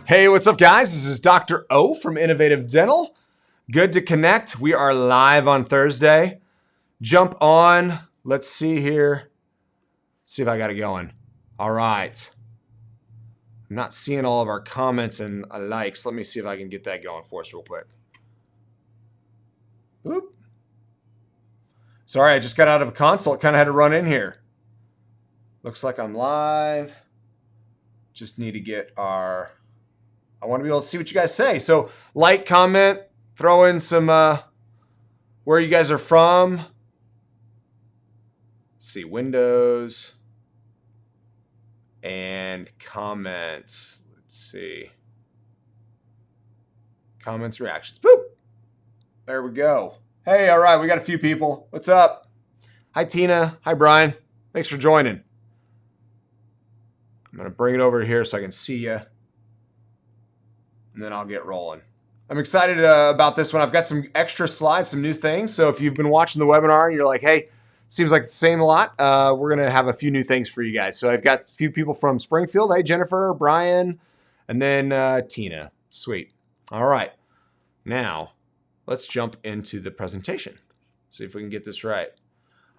Hey, what's up, guys? This is Dr. O from Innovative Dental. Good to connect. We are live on Thursday. Jump on. Let's see here. See if I got it going. All right. I'm not seeing all of our comments and likes. Let me see if I can get that going for us real quick. Oop. Sorry, I just got out of a consult. Kind of had to run in here. Looks like I'm live. Just need to get our... I want to be able to see what you guys say. So like, comment, throw in some where you guys are from. Let's see, Windows and comments. Let's see. Comments, reactions. Boop. There we go. Hey, all right, we got a few people. What's up? Hi, Tina. Hi, Brian. Thanks for joining. I'm going to bring it over here so I can see you. And then I'll get rolling. I'm excited about this one. I've got some extra slides, some new things. So if you've been watching the webinar and you're like, hey, seems like the same lot, we're going to have a few new things for you guys. So I've got a few people from Springfield. Hey, Jennifer, Brian, and then Tina. Sweet. All right. Now, let's jump into the presentation. See if we can get this right.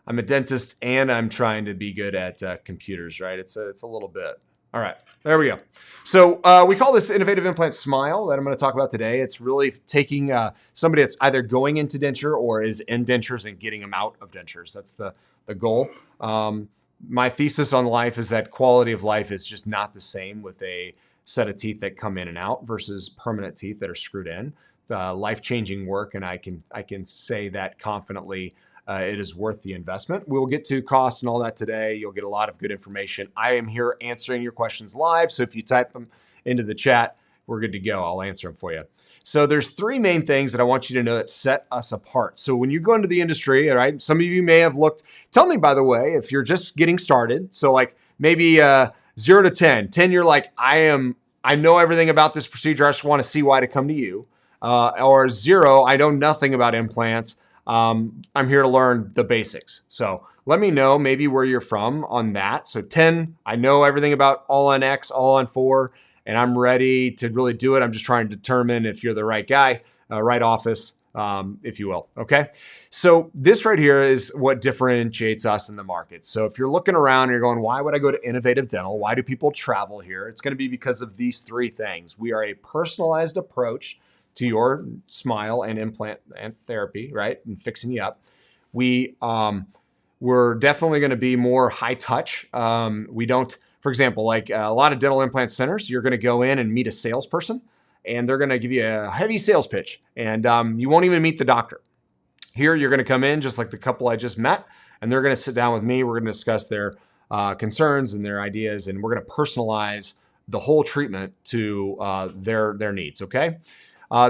I'm a dentist and I'm trying to be good at computers, right? It's a little bit. All right, there we go. So we call this Innovative Implant Smile that I'm going to talk about today. It's really taking somebody that's either going into denture or is in dentures and getting them out of dentures. That's the goal. My thesis on life is that quality of life is just not the same with a set of teeth that come in and out versus permanent teeth that are screwed in. Life-changing work, and I can say that confidently. It is worth the investment. We'll get to cost and all that today. You'll get a lot of good information. I am here answering your questions live. So if you type them into the chat, we're good to go. I'll answer them for you. So there's three main things that I want you to know that set us apart. So when you go into the industry, all right, some of you may have looked, tell me, by the way, if you're just getting started. So like maybe 0 to 10, 10, you're like, I know everything about this procedure. I just want to see why to come to you. Or 0, I know nothing about implants. I'm here to learn the basics. So let me know maybe where you're from on that. So 10, I know everything about all on X, all on 4, and I'm ready to really do it. I'm just trying to determine if you're the right guy, right office, if you will. Okay. So this right here is what differentiates us in the market. So if you're looking around and you're going, why would I go to Innovative Dental? Why do people travel here? It's going to be because of these three things. We are a personalized approach to your smile and implant and therapy, right? And fixing you up. We're definitely going to be more high touch. We don't, for example, like a lot of dental implant centers, you're going to go in and meet a salesperson and they're going to give you a heavy sales pitch and you won't even meet the doctor. Here, you're going to come in just like the couple I just met and they're going to sit down with me. We're going to discuss their concerns and their ideas and we're going to personalize the whole treatment to their needs, okay?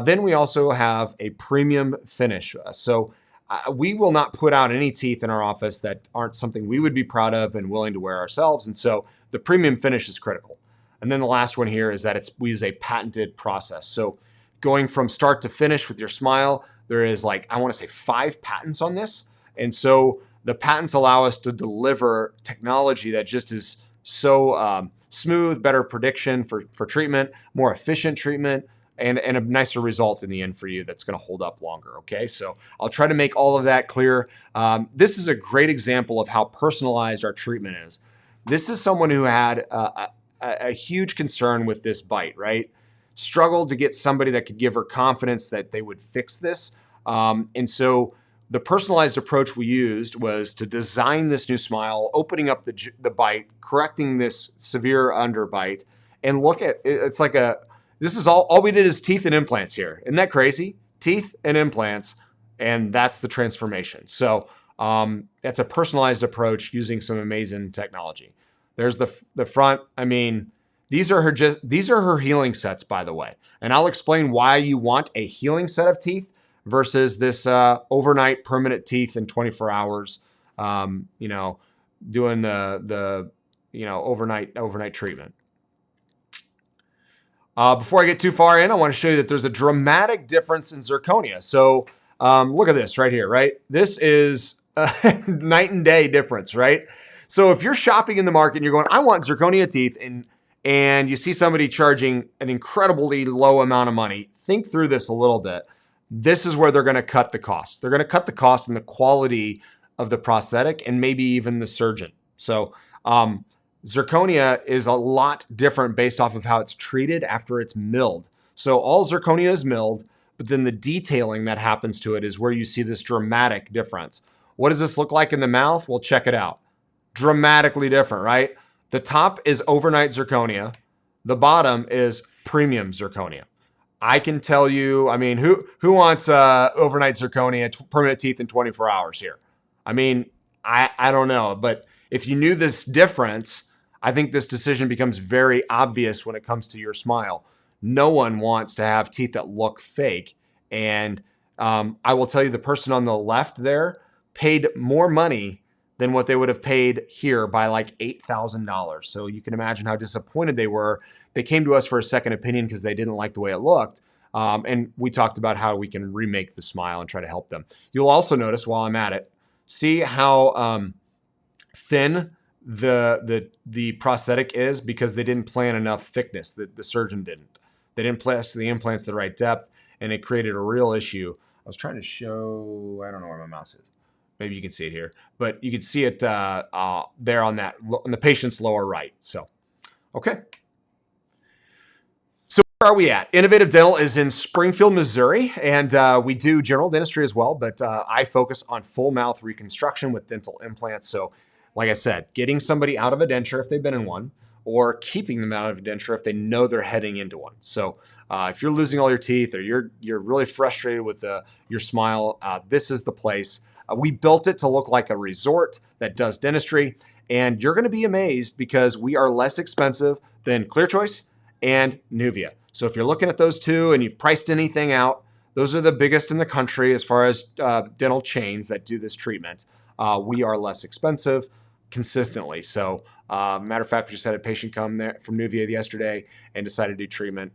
Then we also have a premium finish. So we will not put out any teeth in our office that aren't something we would be proud of and willing to wear ourselves. And so the premium finish is critical. And then the last one here is that we use a patented process. So going from start to finish with your smile, there is like, I want to say 5 patents on this. And so the patents allow us to deliver technology that just is so smooth, better prediction for treatment, more efficient treatment, and a nicer result in the end for you that's going to hold up longer, okay? So I'll try to make all of that clear. This is a great example of how personalized our treatment is. This is someone who had a huge concern with this bite, right? Struggled to get somebody that could give her confidence that they would fix this. And so the personalized approach we used was to design this new smile, opening up the bite, correcting this severe underbite, and look at, it's like this is all we did is teeth and implants here. Isn't that crazy? Teeth and implants, and that's the transformation. So that's a personalized approach using some amazing technology. There's the front. I mean, these are her healing sets, by the way. And I'll explain why you want a healing set of teeth versus this overnight permanent teeth in 24 hours. Doing the overnight treatment. Before I get too far in, I want to show you that there's a dramatic difference in zirconia. So look at this right here, right? This is a night and day difference, right? So if you're shopping in the market and you're going, I want zirconia teeth, and and you see somebody charging an incredibly low amount of money, think through this a little bit. This is where they're going to cut the cost. They're going to cut the cost and the quality of the prosthetic and maybe even the surgeon. So zirconia is a lot different based off of how it's treated after it's milled. So all zirconia is milled, but then the detailing that happens to it is where you see this dramatic difference. What does this look like in the mouth? Well, check it out. Dramatically different, right? The top is overnight zirconia. The bottom is premium zirconia. I can tell you, I mean, who wants overnight zirconia, permanent teeth in 24 hours here? I mean, I don't know. But if you knew this difference, I think this decision becomes very obvious when it comes to your smile. No one wants to have teeth that look fake. And I will tell you, the person on the left there paid more money than what they would have paid here by like $8,000. So you can imagine how disappointed they were. They came to us for a second opinion because they didn't like the way it looked. And we talked about how we can remake the smile and try to help them. You'll also notice while I'm at it, see how thin the prosthetic is because they didn't plan enough thickness. The surgeon didn't. They didn't place the implants the right depth, and it created a real issue. I was trying to show, I don't know where my mouse is. Maybe you can see it here, but you can see it there on the patient's lower right. So, okay. So where are we at? Innovative Dental is in Springfield, Missouri, and we do general dentistry as well, but I focus on full mouth reconstruction with dental implants. So like I said, getting somebody out of a denture if they've been in one, or keeping them out of a denture if they know they're heading into one. So if you're losing all your teeth or you're really frustrated with your smile, this is the place. We built it to look like a resort that does dentistry, and you're going to be amazed because we are less expensive than ClearChoice and Nuvia. So if you're looking at those two and you've priced anything out, those are the biggest in the country as far as dental chains that do this treatment. We are less expensive consistently. So matter of fact, we just had a patient come there from Nuvia yesterday and decided to do treatment.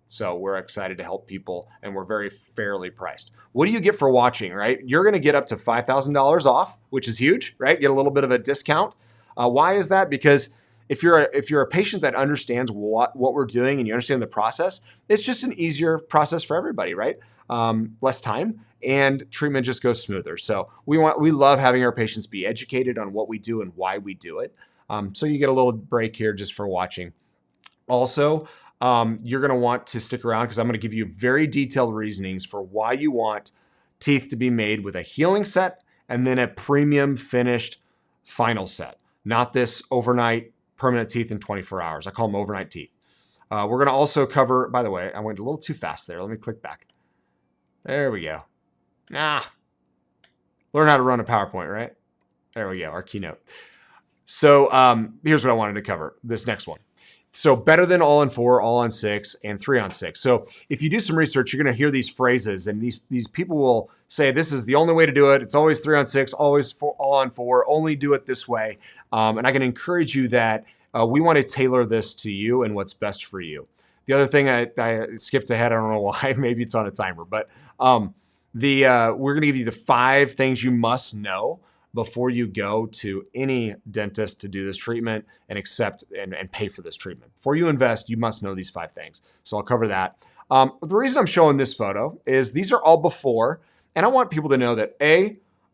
So we're excited to help people, and we're very fairly priced. What do you get for watching, right? You're going to get up to $5,000 off, which is huge, right? Get a little bit of a discount. Why is that? Because if you're a patient that understands what we're doing and you understand the process, it's just an easier process for everybody, right? Less time, and treatment just goes smoother. So we love having our patients be educated on what we do and why we do it. So you get a little break here just for watching. Also, you're going to want to stick around because I'm going to give you very detailed reasonings for why you want teeth to be made with a healing set and then a premium finished final set, not this overnight permanent teeth in 24 hours. I call them overnight teeth. We're going to also cover, by the way, I went a little too fast there. Let me click back. There we go. Learn how to run a PowerPoint, right? There we go, our keynote. So here's what I wanted to cover, this next one. So better than all on 4, all on 6, and 3 on 6. So if you do some research, you're going to hear these phrases, and these people will say this is the only way to do it. It's always 3 on 6, always all on 4. Only do it this way. And I can encourage you that we want to tailor this to you and what's best for you. The other thing I skipped ahead, I don't know why. Maybe it's on a timer, but we're going to give you the 5 things you must know before you go to any dentist to do this treatment and accept and pay for this treatment. Before you invest, you must know these 5 things. So I'll cover that. The reason I'm showing this photo is these are all before, and I want people to know that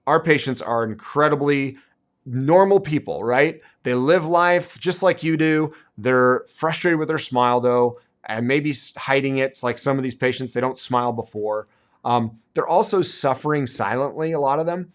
our patients are incredibly normal people, right? They live life just like you do. They're frustrated with their smile though, and maybe hiding it. It's like some of these patients, they don't smile before. They're also suffering silently, a lot of them.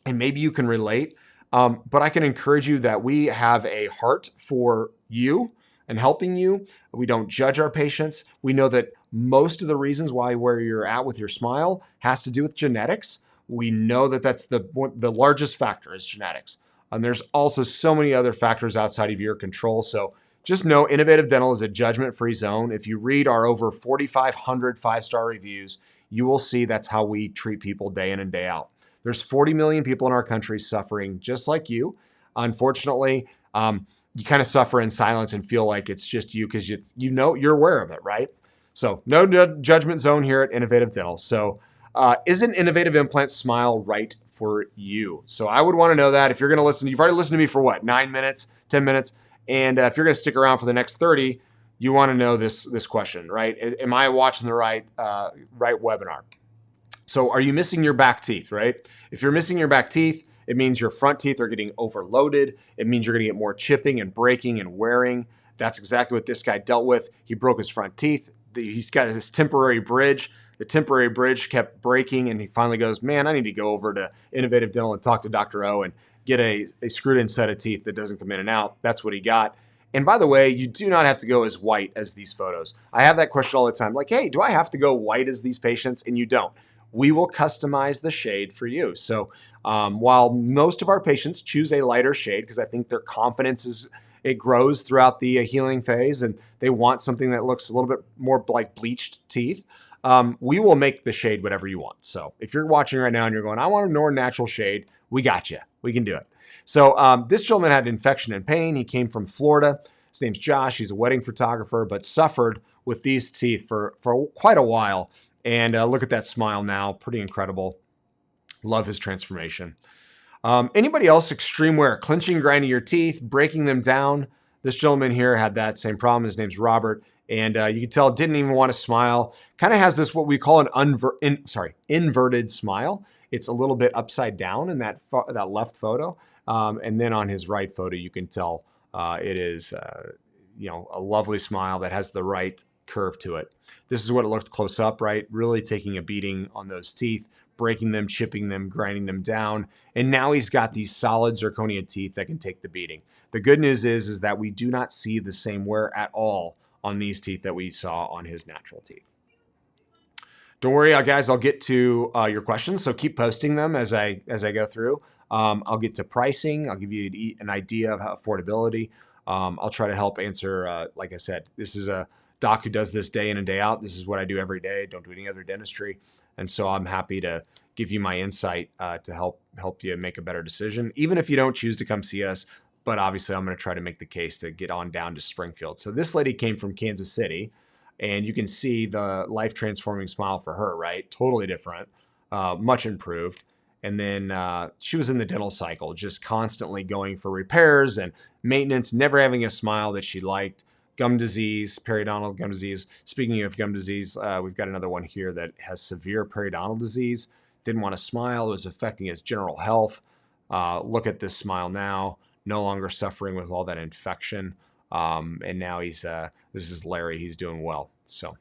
And maybe you can relate, but I can encourage you that we have a heart for you and helping you. We don't judge our patients. We know that most of the reasons where you're at with your smile has to do with genetics. We know that that's the largest factor is genetics. And there's also so many other factors outside of your control. So just know Innovative Dental is a judgment-free zone. If you read our over 4,500 5-star reviews, you will see that's how we treat people day in and day out. There's 40 million people in our country suffering just like you. Unfortunately, you kind of suffer in silence and feel like it's just you because you're aware of it, right? So no judgment zone here at Innovative Dental. So is an innovative implant smile right for you? So I would want to know that. If you're going to listen, you've already listened to me for what, 9 minutes, 10 minutes? And if you're going to stick around for the next 30, you want to know this question, right? Am I watching the right webinar? So are you missing your back teeth, right? If you're missing your back teeth, it means your front teeth are getting overloaded. It means you're going to get more chipping and breaking and wearing. That's exactly what this guy dealt with. He broke his front teeth. He's got this temporary bridge. The temporary bridge kept breaking, and he finally goes, man, I need to go over to Innovative Dental and talk to Dr. O and get a screwed in set of teeth that doesn't come in and out. That's what he got. And by the way, you do not have to go as white as these photos. I have that question all the time. Like, hey, do I have to go white as these patients? And you don't. We will customize the shade for you. So while most of our patients choose a lighter shade, because I think their confidence it grows throughout the healing phase, and they want something that looks a little bit more like bleached teeth, we will make the shade whatever you want. So if you're watching right now and you're going, I want a more natural shade, we got you. We can do it. So this gentleman had infection and pain. He came from Florida. His name's Josh. He's a wedding photographer, but suffered with these teeth for quite a while. And look at that smile now. Pretty incredible. Love his transformation. Anybody else extreme wear? Clenching, grinding your teeth, breaking them down. This gentleman here had that same problem. His name's Robert. And you can tell didn't even want to smile. Kind of has this what we call an inverted smile. It's a little bit upside down in that left photo. And then on his right photo, you can tell it is a lovely smile that has the right curve to it. This is what it looked close up, right? Really taking a beating on those teeth, breaking them, chipping them, grinding them down. And now he's got these solid zirconia teeth that can take the beating. The good news is that we do not see the same wear at all on these teeth that we saw on his natural teeth. Don't worry, guys, I'll get to your questions. So keep posting them as I go through. I'll get to pricing. I'll give you an idea of affordability. I'll try to help answer, like I said, this is a doc who does this day in and day out. This is what I do every day. Don't do any other dentistry. And so I'm happy to give you my insight to help you make a better decision, even if you don't choose to come see us. But obviously, I'm going to try to make the case to get on down to Springfield. So this lady came from Kansas City, and you can see the life-transforming smile for her, right? Totally different, much improved. And then she was in the dental cycle, just constantly going for repairs and maintenance, never having a smile that she liked. Gum disease, periodontal gum disease. Speaking of gum disease, we've got another one here that has severe periodontal disease. Didn't want to smile. It was affecting his general health. Look at this smile now. No longer suffering with all that infection. And now this is Larry. He's doing well. So,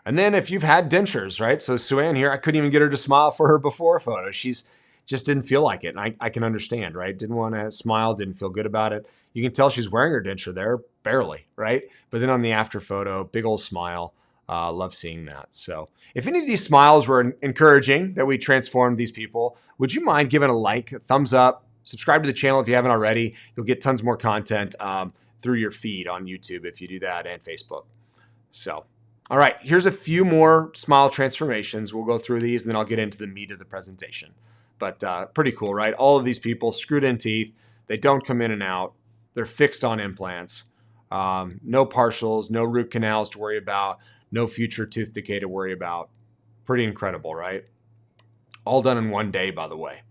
and then if you've had dentures, right? So Sue-Ann here, I couldn't even get her to smile for her before photo. She's just didn't feel like it. And I can understand, right? Didn't want to smile, didn't feel good about it. You can tell she's wearing her denture there, barely, right? But then on the after photo, big old smile. Love seeing that. So if any of these smiles were encouraging that we transformed these people, would you mind giving a like, a thumbs up, subscribe to the channel if you haven't already. You'll get tons more content through your feed on YouTube if you do that, and Facebook. So, all right, here's a few more smile transformations. We'll go through these and then I'll get into the meat of the presentation. But pretty cool, right? All of these people, screwed in teeth. They don't come in and out. They're fixed on implants. No partials, no root canals to worry about, no future tooth decay to worry about. Pretty incredible, right? All done in one day, by the way.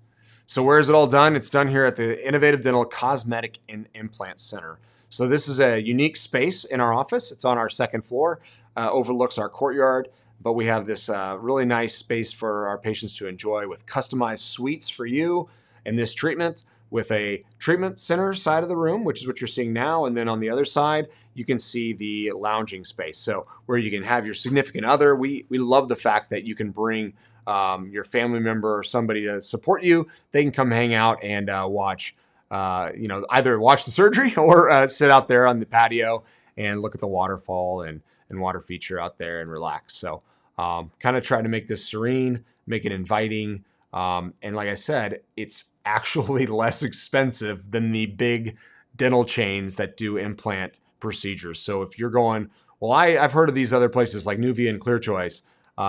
So where is it all done? It's done here at the Innovative Dental Cosmetic and Implant Center. So this is a unique space in our office. It's on our second floor, overlooks our courtyard, but we have this really nice space for our patients to enjoy with customized suites for you and this treatment, with a treatment center side of the room, which is what you're seeing now. And then on the other side, you can see the lounging space. So where you can have your significant other. We love the fact that you can bring your family member or somebody to support you. They can come hang out and watch, either watch the surgery or sit out there on the patio and look at the waterfall and water feature out there and relax. So kind of try to make this serene, make it inviting. And like I said, it's actually less expensive than the big dental chains that do implant procedures. So if you're going, well, I've heard of these other places like Nuvia and Clear Choice,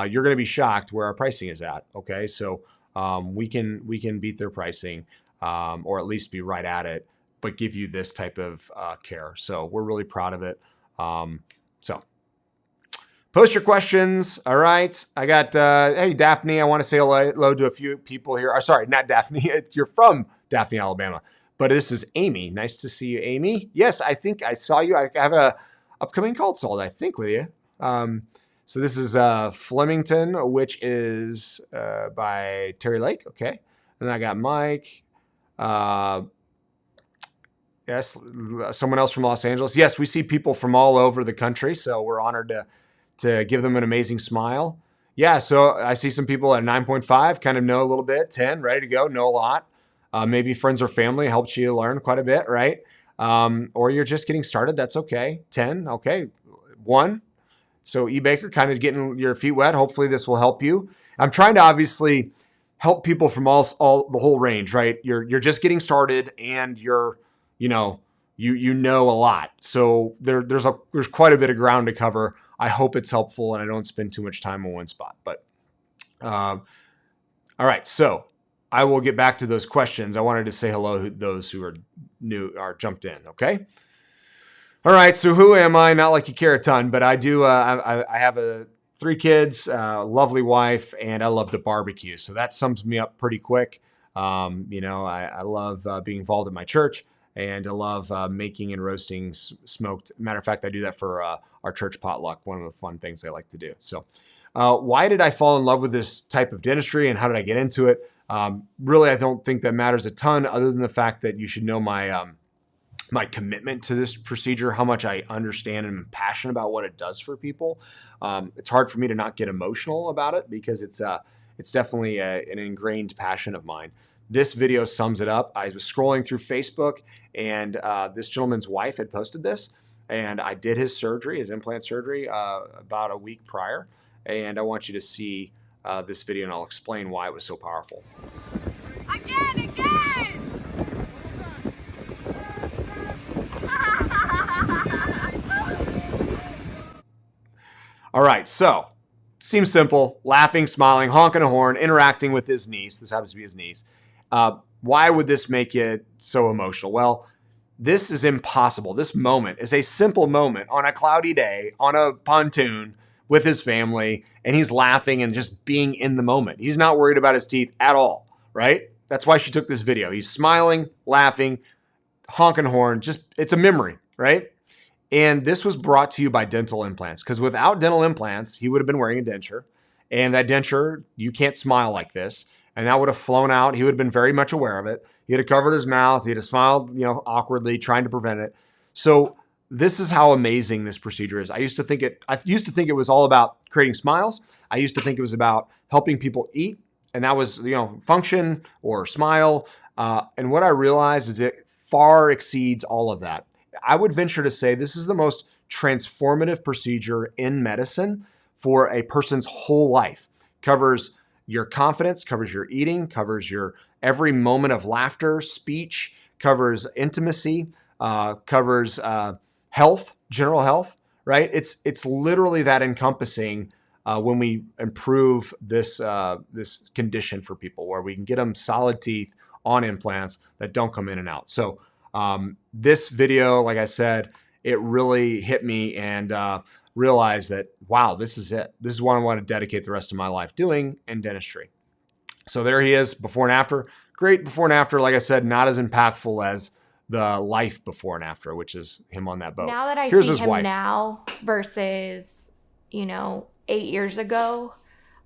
you're going to be shocked where our pricing is at. Okay. So we can beat their pricing or at least be right at it, but give you this type of care. So we're really proud of it. So post your questions. All right. I got, hey, Daphne, I want to say hello to a few people here. Sorry, not Daphne. You're from Daphne, Alabama. But this is Amy. Nice to see you, Amy. Yes, I think I saw you. I have a upcoming consult, I think, with you. So this is Flemington, which is by Terry Lake. Okay. And I got Mike. Yes, someone else from Los Angeles. Yes, we see people from all over the country, so we're honored to give them an amazing smile. Yeah, so I see some people at 9.5, kind of know a little bit, 10, ready to go, know a lot. Maybe friends or family helped you learn quite a bit, right? Or you're just getting started, that's okay. 10, okay. 1. So Baker, kind of getting your feet wet. Hopefully this will help you. I'm trying to obviously help people from all the whole range, right? You're just getting started and you're, you know a lot. So there's quite a bit of ground to cover. I hope it's helpful and I don't spend too much time on one spot. But all right, so I will get back to those questions. I wanted to say hello to those who are new or jumped in. Okay. All right. So who am I? Not like you care a ton, but I do. I have 3 kids, lovely wife, and I love to barbecue. So that sums me up pretty quick. I love being involved in my church, and I love making and roasting smoked. Matter of fact, I do that for our church potluck. One of the fun things I like to do. So why did I fall in love with this type of dentistry, and how did I get into it? Really, I don't think that matters a ton, other than the fact that you should know my commitment to this procedure, how much I understand and am passionate about what it does for people. It's hard for me to not get emotional about it because it's definitely an ingrained passion of mine. This video sums it up. I was scrolling through Facebook, and this gentleman's wife had posted this, and I did his implant surgery, about a week prior. And I want you to see this video, and I'll explain why it was so powerful. Again! All right, so seems simple. Laughing, smiling, honking a horn, interacting with his niece. This happens to be his niece. Why would this make you so emotional? Well, this is impossible. This moment is a simple moment on a cloudy day on a pontoon with his family, and he's laughing and just being in the moment. He's not worried about his teeth at all, right? That's why she took this video. He's smiling, laughing, honking horn. It's a memory, right? And this was brought to you by dental implants, because without dental implants, he would have been wearing a denture. And that denture, you can't smile like this. And that would have flown out. He would have been very much aware of it. He'd have covered his mouth. He'd have smiled, awkwardly, trying to prevent it. So this is how amazing this procedure is. I used to think it was all about creating smiles. I used to think it was about helping people eat. And that was, function or smile. And what I realized is it far exceeds all of that. I would venture to say this is the most transformative procedure in medicine for a person's whole life. Covers your confidence, covers your eating, covers your every moment of laughter, speech, covers intimacy, covers health, general health, right? It's literally that encompassing when we improve this condition for people, where we can get them solid teeth on implants that don't come in and out. So this video, like I said, it really hit me, and realized that, wow, this is it. This is what I want to dedicate the rest of my life doing in dentistry. So there he is, before and after. Great before and after. Like I said, not as impactful as the life before and after, which is him on that boat. Now that I Here's see his him wife. now versus, 8 years ago,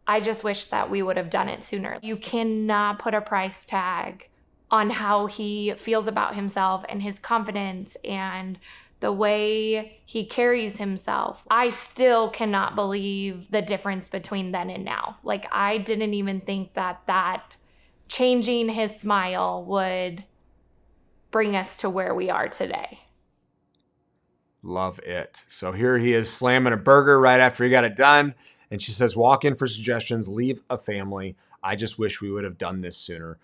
I just wish that we would have done it sooner. You cannot put a price tag on how he feels about himself and his confidence and the way he carries himself. I still cannot believe the difference between then and now. Like, I didn't even think that changing his smile would bring us to where we are today. Love it. So here he is slamming a burger right after he got it done. And she says, walk in for suggestions, leave a family. I just wish we would have done this sooner.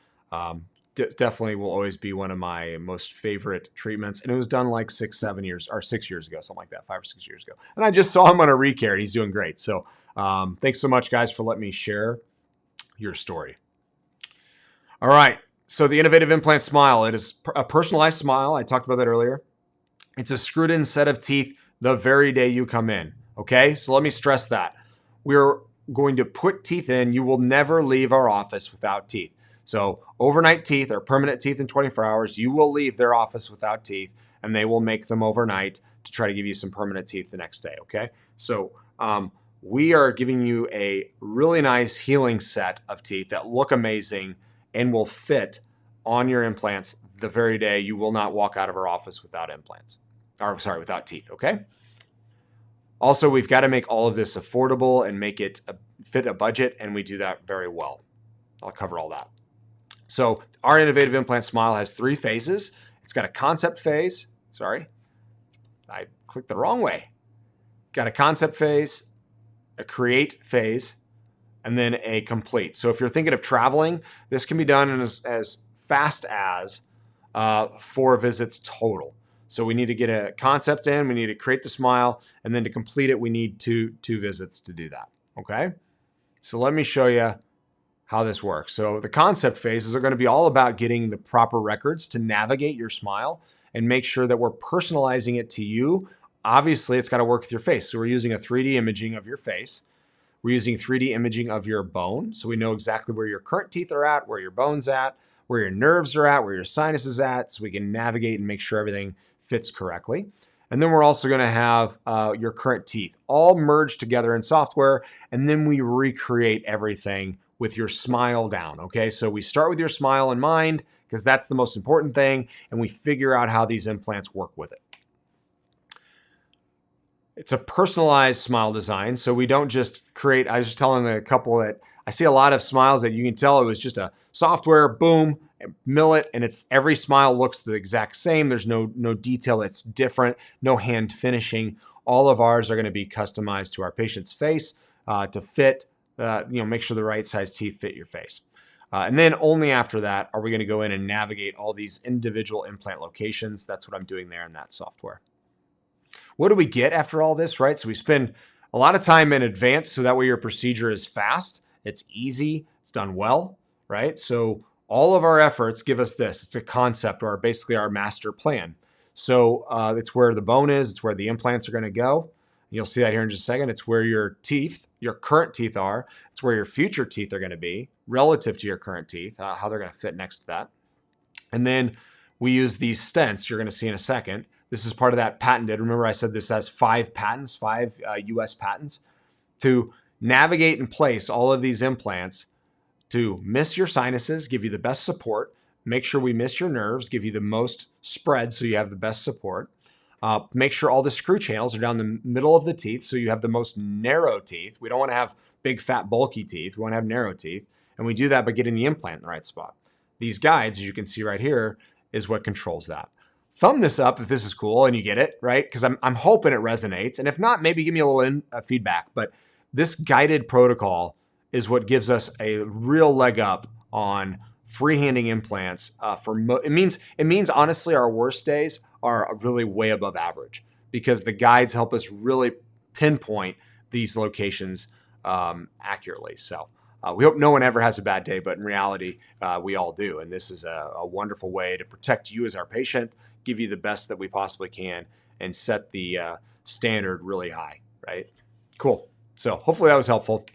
Definitely will always be one of my most favorite treatments. And it was done like 6 years ago, something like that, 5 or 6 years ago. And I just saw him on a recare, and he's doing great. So thanks so much, guys, for letting me share your story. All right. So the Innovative Implant Smile, it is a personalized smile. I talked about that earlier. It's a screwed in set of teeth the very day you come in. Okay. So let me stress that. We're going to put teeth in. You will never leave our office without teeth. So overnight teeth or permanent teeth in 24 hours, you will leave their office without teeth, and they will make them overnight to try to give you some permanent teeth the next day, okay? So we are giving you a really nice healing set of teeth that look amazing and will fit on your implants the very day. You will not walk out of our office without implants, or sorry, without teeth, okay? Also, we've got to make all of this affordable and make it fit a budget, and we do that very well. I'll cover all that. So our Innovative Implant Smile has 3 phases. It's got a concept phase. Sorry, I clicked the wrong way. Got a concept phase, a create phase, and then a complete. So if you're thinking of traveling, this can be done in as fast as 4 visits total. So we need to get a concept in, we need to create the smile, and then to complete it, we need two visits to do that, okay? So let me show you how this works. So the concept phases are going to be all about getting the proper records to navigate your smile and make sure that we're personalizing it to you. Obviously, it's got to work with your face. So we're using a 3D imaging of your face. We're using 3D imaging of your bone. So we know exactly where your current teeth are at, where your bone's at, where your nerves are at, where your sinus is at, so we can navigate and make sure everything fits correctly. And then we're also going to have your current teeth all merged together in software, and then we recreate everything with your smile down, okay? So we start with your smile in mind, because that's the most important thing, and we figure out how these implants work with it. It's a personalized smile design, so we don't just create, I was just telling a couple that I see a lot of smiles that you can tell it was just a software, boom, mill it, and it's every smile looks the exact same. There's no detail that's different, no hand finishing. All of ours are going to be customized to our patient's face to fit, make sure the right size teeth fit your face. And then only after that are we going to go in and navigate all these individual implant locations. That's what I'm doing there in that software. What do we get after all this, right? So we spend a lot of time in advance so that way your procedure is fast, it's easy, it's done well, right? So all of our efforts give us this. It's a concept or basically our master plan. So it's where the bone is, it's where the implants are going to go. You'll see that here in just a second. It's where your teeth, your current teeth are. It's where your future teeth are going to be relative to your current teeth, how they're going to fit next to that. And then we use these stents you're going to see in a second. This is part of that patented. Remember I said this has 5 patents, 5 US patents to navigate and place all of these implants to miss your sinuses, give you the best support, make sure we miss your nerves, give you the most spread so you have the best support, make sure all the screw channels are down the middle of the teeth so you have the most narrow teeth. We don't want to have big, fat, bulky teeth. We want to have narrow teeth. And we do that by getting the implant in the right spot. These guides, as you can see right here, is what controls that. Thumb this up if this is cool and you get it, right? Because I'm hoping it resonates. And if not, maybe give me a little feedback. But this guided protocol is what gives us a real leg up on freehanding implants. It means honestly our worst days are really way above average because the guides help us really pinpoint these locations accurately. So we hope no one ever has a bad day, but in reality, we all do. And this is a wonderful way to protect you as our patient, give you the best that we possibly can, and set the standard really high, right? Cool. So hopefully that was helpful.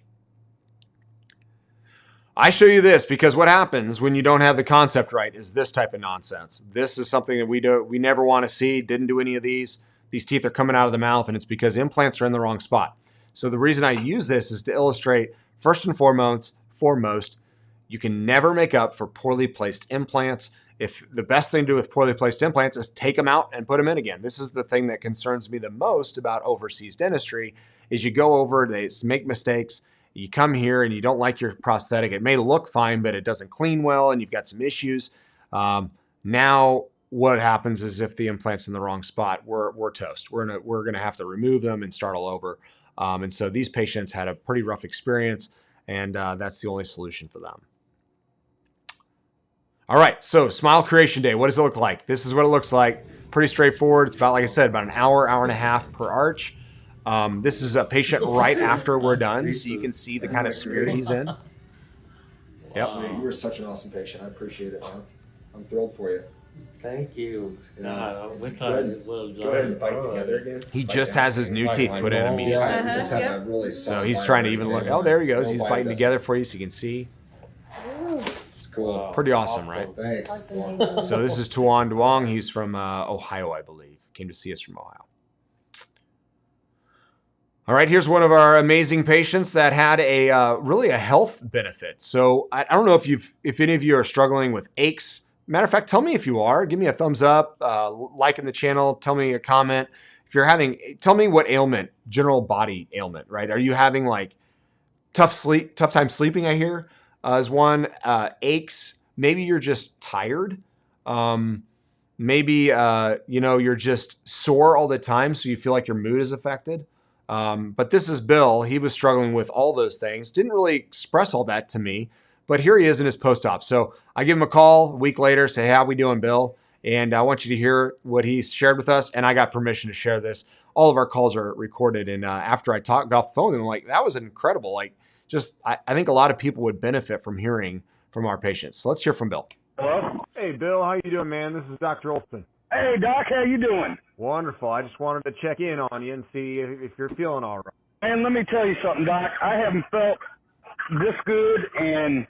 I show you this because what happens when you don't have the concept right is this type of nonsense. This is something that we never want to see, didn't do any of these. These teeth are coming out of the mouth, and it's because implants are in the wrong spot. So the reason I use this is to illustrate, first and foremost, you can never make up for poorly placed implants. If the best thing to do with poorly placed implants is take them out and put them in again. This is the thing that concerns me the most about overseas dentistry is you go over, they make mistakes, you come here and you don't like your prosthetic. It may look fine, but it doesn't clean well and you've got some issues. Now what happens is if the implant's in the wrong spot, we're toast. We're gonna have to remove them and start all over. And so these patients had a pretty rough experience, and that's the only solution for them. All right, so Smile Creation Day, what does it look like? This is what it looks like. Pretty straightforward. It's about, like I said, about an hour and a half per arch. This is a patient right after we're done, so you can see the kind of spirit he's in. Yep. You were such an awesome patient. I appreciate it, man. I'm thrilled for you. Thank you. Go ahead and bite together again. He just has his new teeth put in immediately. Yeah, we just have a really So he's trying to even look. Oh, there he goes. He's biting together for you so you can see. It's Cool. Pretty awesome, right? Thanks. So this is Tuan Duong. He's from Ohio, I believe. Came to see us from Ohio. All right, here's one of our amazing patients that had a really a health benefit. So I don't know if any of you are struggling with aches. Matter of fact, tell me if you are. Give me a thumbs up, like in the channel. Tell me a comment. If you're tell me what ailment, general body ailment, right? Are you having like tough time sleeping? I hear is one. Aches. Maybe you're just tired. Maybe you're just sore all the time, so you feel like your mood is affected. But this is Bill. He was struggling with all those things. Didn't really express all that to me, but here he is in his post-op. So I give him a call a week later, say, hey, how we doing, Bill? And I want you to hear what he shared with us. And I got permission to share this. All of our calls are recorded. And after I got off the phone with him, I'm like, that was incredible. Like, I think a lot of people would benefit from hearing from our patients. So let's hear from Bill. Hello? Hey, Bill, how you doing, man? This is Dr. Olson. Hey, Doc, how you doing? Wonderful. I just wanted to check in on you and see if you're feeling all right. Man, let me tell you something, Doc. I haven't felt this good in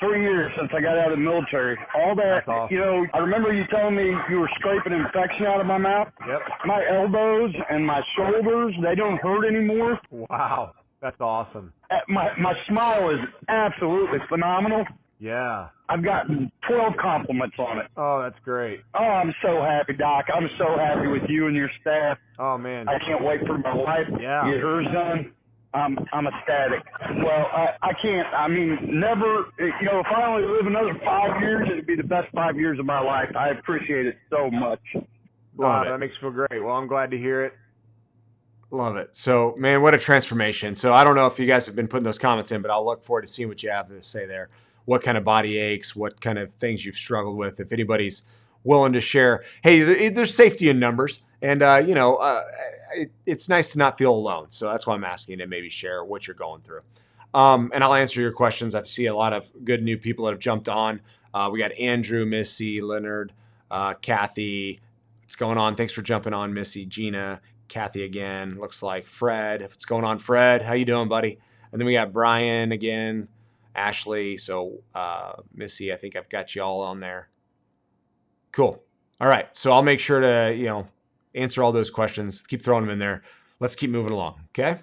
3 years since I got out of the military. All that, awesome. I remember you telling me you were scraping infection out of my mouth. Yep. My elbows and my shoulders, they don't hurt anymore. Wow. That's awesome. My smile is absolutely phenomenal. Yeah. I've gotten 12 compliments on it. Oh, that's great. Oh, I'm so happy, Doc. I'm so happy with you and your staff. Oh, man. I can't wait for my wife to get hers done. I'm ecstatic. Well, I can't. I mean, never, if I only live another 5 years, it'd be the best 5 years of my life. I appreciate it so much. Love it. That makes me feel great. Well, I'm glad to hear it. Love it. So, man, what a transformation. So I don't know if you guys have been putting those comments in, but I'll look forward to seeing what you have to say there. What kind of body aches, what kind of things you've struggled with. If anybody's willing to share, hey, there's safety in numbers. And, it's nice to not feel alone. So that's why I'm asking you to maybe share what you're going through. And I'll answer your questions. I see a lot of good new people that have jumped on. We got Andrew, Missy, Leonard, Kathy. What's going on? Thanks for jumping on, Missy, Gina, Kathy again. Looks like Fred. What's going on, Fred? How you doing, buddy? And then we got Brian again. Ashley, so Missy, I think I've got you all on there. Cool. All right, so I'll make sure to, answer all those questions. Keep throwing them in there. Let's keep moving along, okay?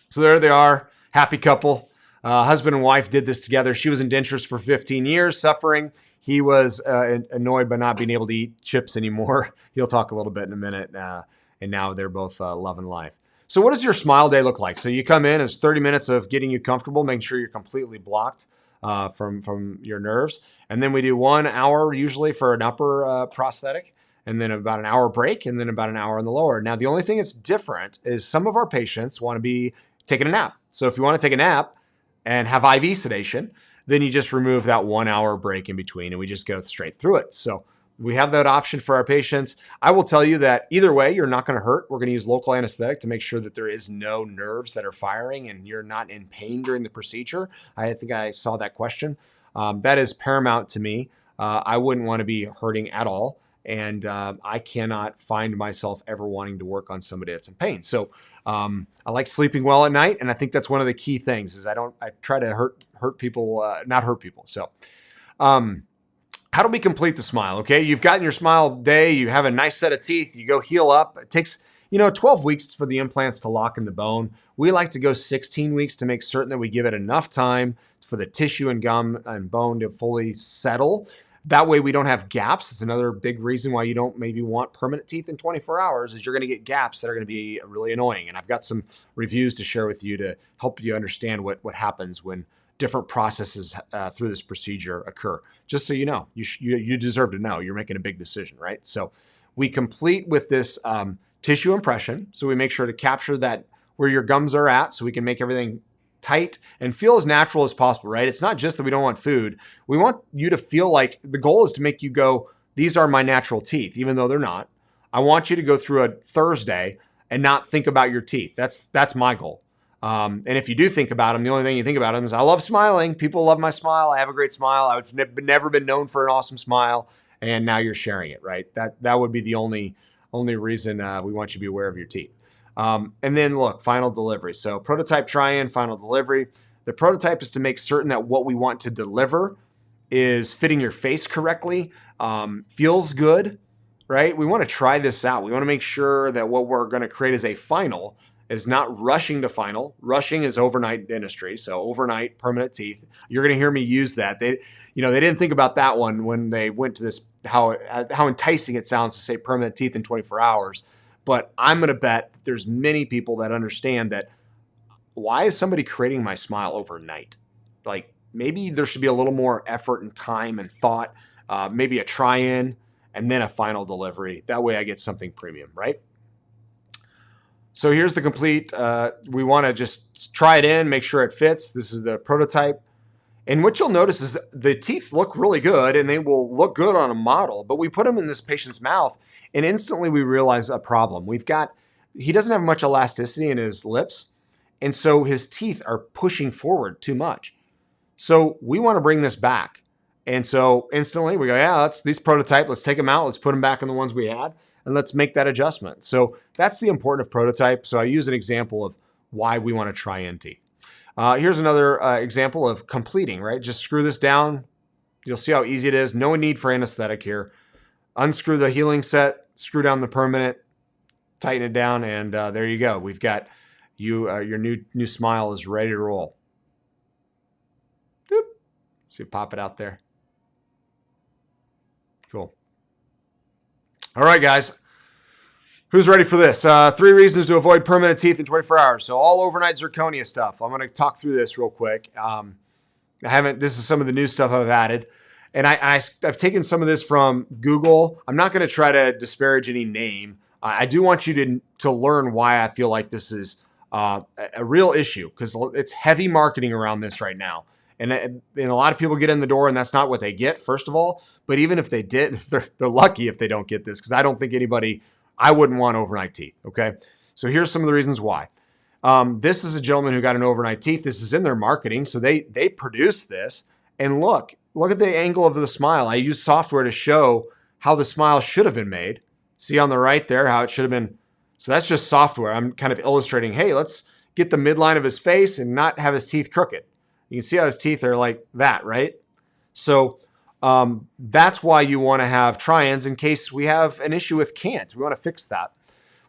So there they are, happy couple. Husband and wife did this together. She was in dentures for 15 years, suffering. He was annoyed by not being able to eat chips anymore. He'll talk a little bit in a minute. And now they're both loving life. So what does your smile day look like? So you come in, it's 30 minutes of getting you comfortable, making sure you're completely blocked from your nerves. And then we do 1 hour usually for an upper prosthetic, and then about an hour break, and then about an hour on the lower. Now, the only thing that's different is some of our patients want to be taking a nap. So if you want to take a nap and have IV sedation, then you just remove that 1 hour break in between, and we just go straight through it. So we have that option for our patients. I will tell you that either way, you're not going to hurt. We're going to use local anesthetic to make sure that there is no nerves that are firing and you're not in pain during the procedure. I think I saw that question. That is paramount to me. I wouldn't want to be hurting at all. And I cannot find myself ever wanting to work on somebody that's in pain. So I like sleeping well at night. And I think that's one of the key things is I try to hurt people, not hurt people. So, how do we complete the smile? Okay, you've gotten your smile day. You have a nice set of teeth. You go heal up. It takes 12 weeks for the implants to lock in the bone. We like to go 16 weeks to make certain that we give it enough time for the tissue and gum and bone to fully settle. That way we don't have gaps. It's another big reason why you don't maybe want permanent teeth in 24 hours is you're going to get gaps that are going to be really annoying. And I've got some reviews to share with you to help you understand what happens when different processes through this procedure occur. Just so you know, you deserve to know. You're making a big decision, right? So we complete with this tissue impression. So we make sure to capture that where your gums are at so we can make everything tight and feel as natural as possible, right? It's not just that we don't want food. We want you to feel like the goal is to make you go, these are my natural teeth, even though they're not. I want you to go through a Thursday and not think about your teeth. That's my goal. And if you do think about them, the only thing you think about them is I love smiling. People love my smile. I have a great smile. I've never been known for an awesome smile. And now you're sharing it, right? That would be the only reason we want you to be aware of your teeth. And then look, final delivery. So prototype try-in, final delivery. The prototype is to make certain that what we want to deliver is fitting your face correctly, feels good, right? We want to try this out. We want to make sure that what we're going to create as a final is not rushing to final. Rushing is overnight dentistry, so overnight permanent teeth. You're going to hear me use that. They didn't think about that one when they went to this, how enticing it sounds to say permanent teeth in 24 hours. But I'm going to bet there's many people that understand that. Why is somebody creating my smile overnight? Like, maybe there should be a little more effort and time and thought, maybe a try-in and then a final delivery. That way I get something premium, right? So here's the complete. We want to just try it in, make sure it fits. This is the prototype. And what you'll notice is the teeth look really good and they will look good on a model, but we put them in this patient's mouth and instantly we realize a problem. He doesn't have much elasticity in his lips. And so his teeth are pushing forward too much. So we want to bring this back. And so instantly we go, yeah, let's prototype. Let's take them out. Let's put them back in the ones we had and let's make that adjustment. So that's the importance of prototype. So I use an example of why we want to try in teeth. Here's another example of completing, right? Just screw this down. You'll see how easy it is. No need for anesthetic here. Unscrew the healing set, screw down the permanent, tighten it down, and there you go. We've got your new smile is ready to roll. Doop. See, pop it out there. Cool. All right, guys. Who's ready for this? 3 reasons to avoid permanent teeth in 24 hours. So all overnight zirconia stuff. I'm going to talk through this real quick. This is some of the new stuff I've added. And I've taken some of this from Google. I'm not going to try to disparage any name. I do want you to learn why I feel like this is a real issue, because it's heavy marketing around this right now. And a lot of people get in the door and that's not what they get, first of all. But even if they did, they're lucky if they don't get this, because I don't think I wouldn't want overnight teeth. Okay. So here's some of the reasons why. This is a gentleman who got an overnight teeth. This is in their marketing. So they produced this, and look at the angle of the smile. I use software to show how the smile should have been made. See on the right there, how it should have been. So that's just software. I'm kind of illustrating, hey, let's get the midline of his face and not have his teeth crooked. You can see how his teeth are like that, right? So that's why you want to have try-ins in case we have an issue with can't. We want to fix that.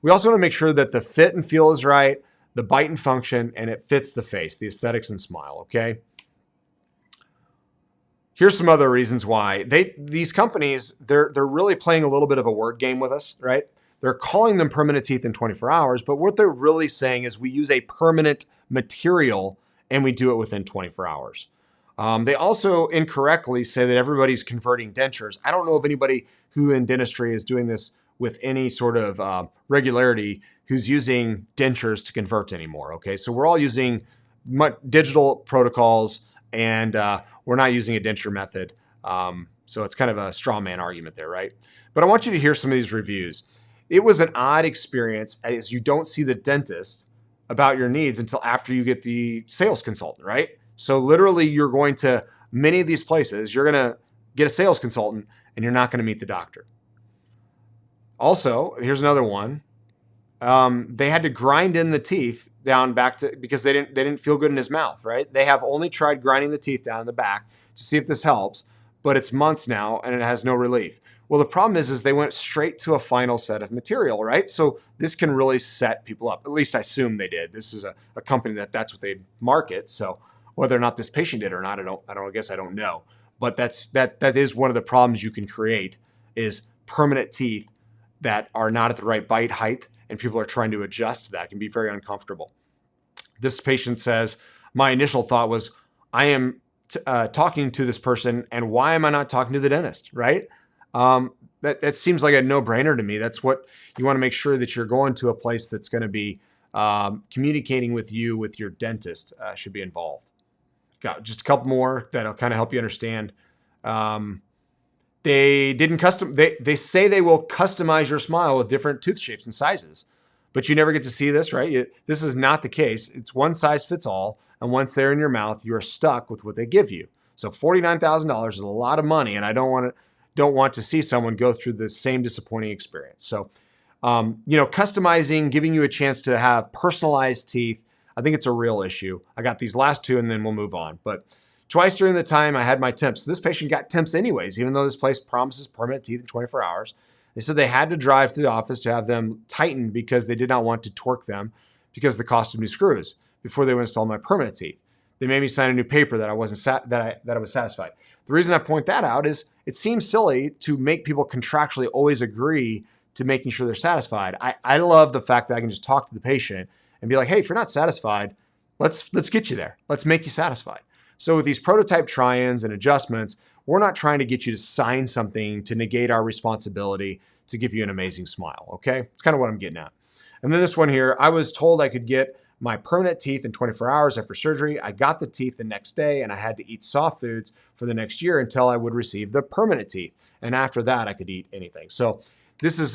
We also want to make sure that the fit and feel is right, the bite and function, and it fits the face, the aesthetics and smile, okay? Here's some other reasons why. These companies, they're really playing a little bit of a word game with us, right? They're calling them permanent teeth in 24 hours, but what they're really saying is we use a permanent material and we do it within 24 hours. They also incorrectly say that everybody's converting dentures. I don't know of anybody who in dentistry is doing this with any sort of regularity who's using dentures to convert anymore, okay? So we're all using digital protocols and we're not using a denture method. So it's kind of a straw man argument there, right? But I want you to hear some of these reviews. It was an odd experience as you don't see the dentist about your needs until after you get the sales consultant, right? So literally you're going to many of these places, you're going to get a sales consultant and you're not going to meet the doctor. Also, here's another one. They had to grind in the teeth down back to, because they didn't feel good in his mouth, right? They have only tried grinding the teeth down in the back to see if this helps, but it's months now and it has no relief. Well, the problem is they went straight to a final set of material, right? So this can really set people up. At least I assume they did. This is a company that's what they market. So whether or not this patient did or not, I guess I don't know. But that is one of the problems you can create is permanent teeth that are not at the right bite height, and people are trying to adjust to that. It can be very uncomfortable. This patient says, my initial thought was, I am talking to this person, and why am I not talking to the dentist, right? That seems like a no-brainer to me. That's what you want to make sure that you're going to a place that's going to be communicating with you, with your dentist should be involved. Got just a couple more that'll kind of help you understand. They say they will customize your smile with different tooth shapes and sizes, but you never get to see this, right? This is not the case. It's one size fits all. And once they're in your mouth, you are stuck with what they give you. So $49,000 is a lot of money. And I don't want to see someone go through the same disappointing experience. So, customizing, giving you a chance to have personalized teeth, I think it's a real issue. I got these last two and then we'll move on. But Twice during the time I had my temps. So this patient got temps anyways, even though this place promises permanent teeth in 24 hours. They said they had to drive to the office to have them tightened because they did not want to torque them because of the cost of new screws before they would install my permanent teeth. They made me sign a new paper that I wasn't that I was satisfied. The reason I point that out is it seems silly to make people contractually always agree to making sure they're satisfied. I love the fact that I can just talk to the patient and be like, hey, if you're not satisfied, let's get you there. Let's make you satisfied. So with these prototype try-ins and adjustments, we're not trying to get you to sign something to negate our responsibility to give you an amazing smile, okay? It's kind of what I'm getting at. And then this one here, I was told I could get my permanent teeth in 24 hours after surgery. I got the teeth the next day and I had to eat soft foods for the next year until I would receive the permanent teeth. And after that, I could eat anything. So this is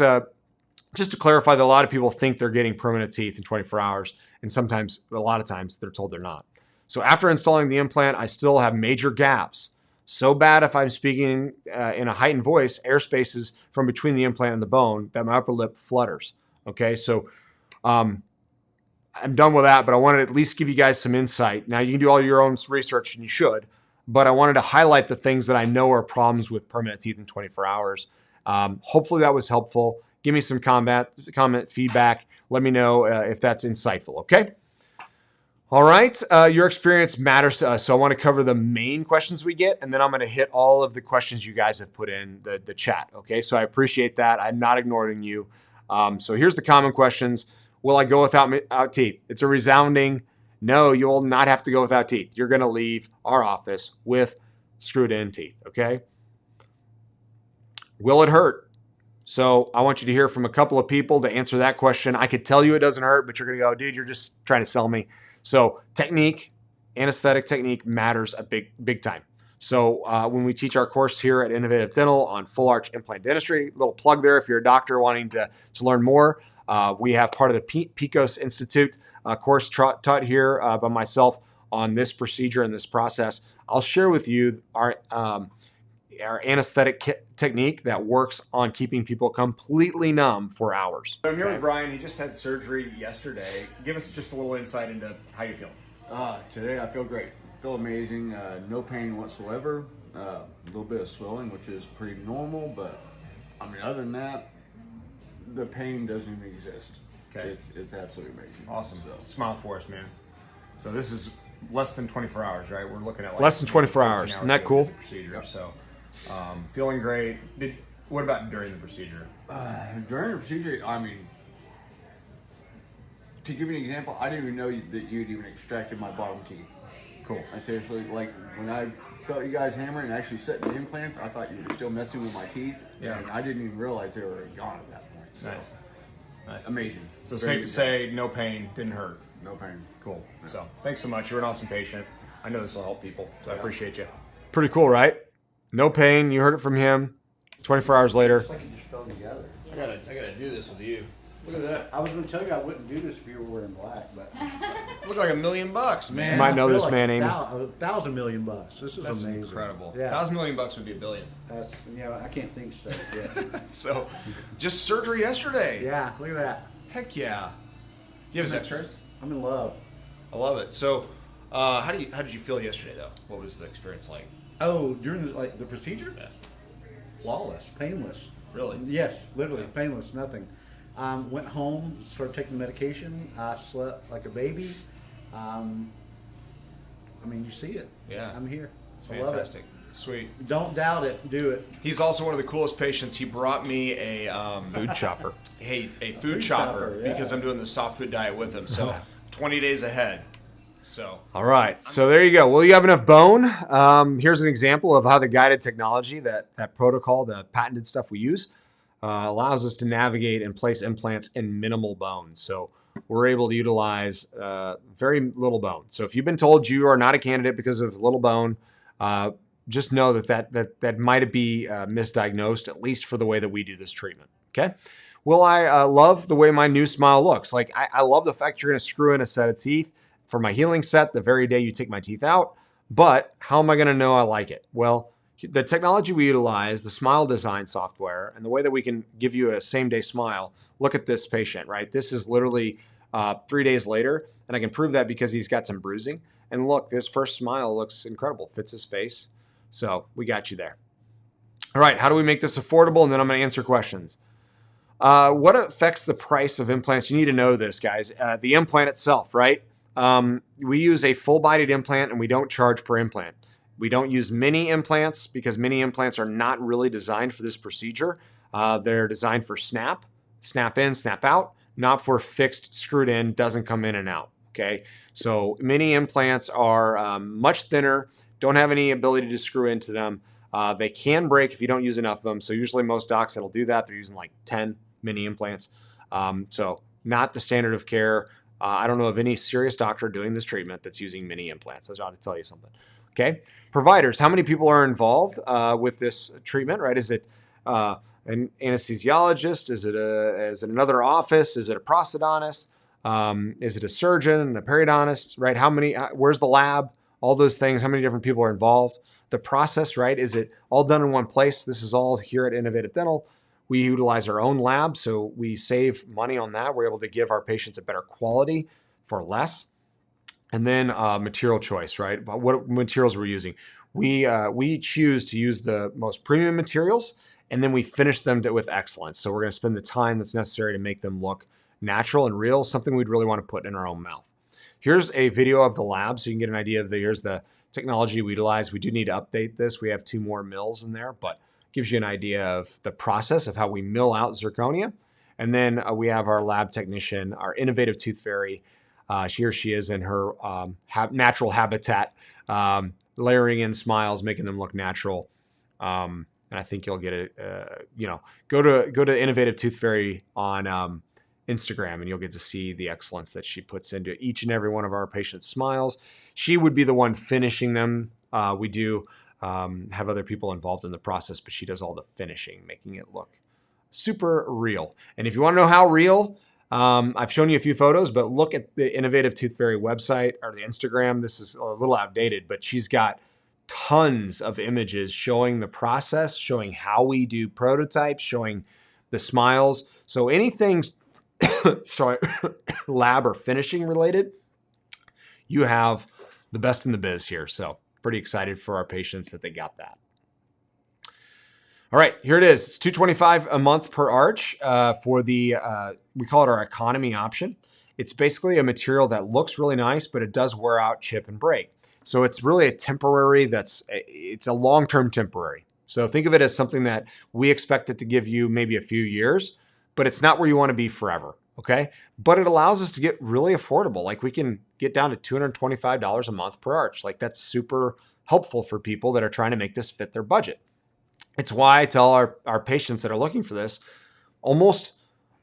just to clarify that a lot of people think they're getting permanent teeth in 24 hours. And sometimes, a lot of times, they're told they're not. So after installing the implant, I still have major gaps. So bad if I'm speaking in a heightened voice, air spaces from between the implant and the bone, that my upper lip flutters. Okay, so I'm done with that, but I wanted to at least give you guys some insight. Now, you can do all your own research, and you should, but I wanted to highlight the things that I know are problems with permanent teeth in 24 hours. Hopefully that was helpful. Give me some comment feedback. Let me know if that's insightful, okay? All right, your experience matters to us, so I want to cover the main questions we get, and then I'm going to hit all of the questions you guys have put in the chat, okay? So I appreciate that. I'm not ignoring you. So here's the common questions. Will I go without teeth? It's a resounding no, you will not have to go without teeth. You're going to leave our office with screwed in teeth, okay? Will it hurt? So I want you to hear from a couple of people to answer that question. I could tell you it doesn't hurt, but you're going to go, dude, you're just trying to sell me. So technique, anesthetic technique matters a big time. So when we teach our course here at Innovative Dental on full arch implant dentistry, little plug there if you're a doctor wanting to learn more. We have part of the PICOS Institute course taught here by myself on this procedure and this process. I'll share with you our anesthetic technique that works on keeping people completely numb for hours. So I'm here with Brian. He just had surgery yesterday. Give us just a little insight into how you feel. Today I feel great. I feel amazing. No pain whatsoever. A little bit of swelling, which is pretty normal, but I mean, other than that, the pain doesn't even exist. Okay. It's absolutely amazing. Awesome. So, smile for us, man. So this is less than 24 hours, right? We're looking at like less than 24 hours. Isn't that cool? Procedure. Yep. So feeling great. What about during the procedure? During the procedure, I mean, to give you an example, I didn't even know that you'd even extracted my bottom teeth. Cool. I seriously, like, when I felt you guys hammering and actually setting the implants, I thought you were still messing with my teeth. Yeah. And I didn't even realize they were gone at that point. So. Nice. Amazing. So safe to say, no pain, didn't hurt. No pain. Cool. Yeah. So thanks so much. You're an awesome patient. I know this will help people, so I appreciate you. Pretty cool, right? No pain. You heard it from him. 24 hours later. It's like it just fell together. I gotta do this with you. Look at that. I was going to tell you I wouldn't do this if you were wearing black, but Look like $1 million, man. You I might know feel this like man, Amy. $1,000 million bucks. This is That's amazing. incredible. Yeah. $1,000 million would be $1 billion. That's I can't think straight. Yeah. So, just surgery yesterday. Yeah, look at that. Heck yeah. Do you have his X-rays? I'm in love. I love it. So, how did you feel yesterday though? What was the experience like? Oh, during the procedure? Yeah. Flawless, painless. Really? Yes, literally painless, nothing. Went home, started taking the medication. I slept like a baby. I mean, you see it. Yeah. I'm here. It's I love it. fantastic. Sweet. Don't doubt it. Do it. He's also one of the coolest patients. He brought me a food chopper. Hey, a food chopper, yeah. because I'm doing the soft food diet with him. So 20 days ahead. So all right. So there you go. Will you have enough bone? Here's an example of how the guided technology, that protocol, the patented stuff we use, allows us to navigate and place implants in minimal bone. So we're able to utilize very little bone. So if you've been told you are not a candidate because of little bone, just know that might be misdiagnosed, at least for the way that we do this treatment. Okay. Well, I love the way my new smile looks. Like I love the fact you're going to screw in a set of teeth for my healing set the very day you take my teeth out. But how am I going to know I like it? Well, the technology we utilize, the smile design software, and the way that we can give you a same-day smile. Look at this patient, right? This is literally 3 days later, and I can prove that because he's got some bruising. And look, this first smile looks incredible, fits his face. So we got you there. All right, how do we make this affordable? And then I'm going to answer questions. What affects the price of implants? You need to know this, guys. The implant itself, right? We use a full-bodied implant and we don't charge per implant. We don't use mini implants because mini implants are not really designed for this procedure. They're designed for snap in, snap out, not for fixed, screwed in, doesn't come in and out. Okay, so mini implants are much thinner, don't have any ability to screw into them. They can break if you don't use enough of them. So usually most docs that'll do that, they're using like 10 mini implants. So not the standard of care. I don't know of any serious doctor doing this treatment that's using mini implants. I ought to tell you something. Okay, providers. How many people are involved with this treatment? Right? Is it an anesthesiologist? Is it another office? Is it a prosthodontist? Is it a surgeon, a periodontist? Right? How many? Where's the lab? All those things. How many different people are involved? The process, right? Is it all done in one place? This is all here at Innovative Dental. We utilize our own lab, so we save money on that. We're able to give our patients a better quality for less. And then material choice, right? What materials we're using. We choose to use the most premium materials, and then we finish them with excellence. So we're going to spend the time that's necessary to make them look natural and real, something we'd really want to put in our own mouth. Here's a video of the lab so you can get an idea of here's the technology we utilize. We do need to update this. We have 2 more mills in there, but gives you an idea of the process of how we mill out zirconia. And then we have our lab technician, our innovative tooth fairy. Here she is in her natural habitat, layering in smiles, making them look natural. And I think you'll get it. Go to Innovative Tooth Fairy on Instagram, and you'll get to see the excellence that she puts into each and every one of our patients' smiles. She would be the one finishing them. We do have other people involved in the process, but she does all the finishing, making it look super real. And if you want to know how real, I've shown you a few photos, but look at the Innovative Tooth Fairy website or the Instagram. This is a little outdated, but she's got tons of images showing the process, showing how we do prototypes, showing the smiles. So anything sorry, lab or finishing related, you have the best in the biz here. So pretty excited for our patients that they got that. All right, here it is. It's $225 a month per arch for the, we call it our economy option. It's basically a material that looks really nice, but it does wear out, chip, and break. So it's really a temporary, it's a long-term temporary. So think of it as something that we expect it to give you maybe a few years, but it's not where you want to be forever, okay? But it allows us to get really affordable. Like we can get down to $225 a month per arch. Like that's super helpful for people that are trying to make this fit their budget. It's why I tell our patients that are looking for this, most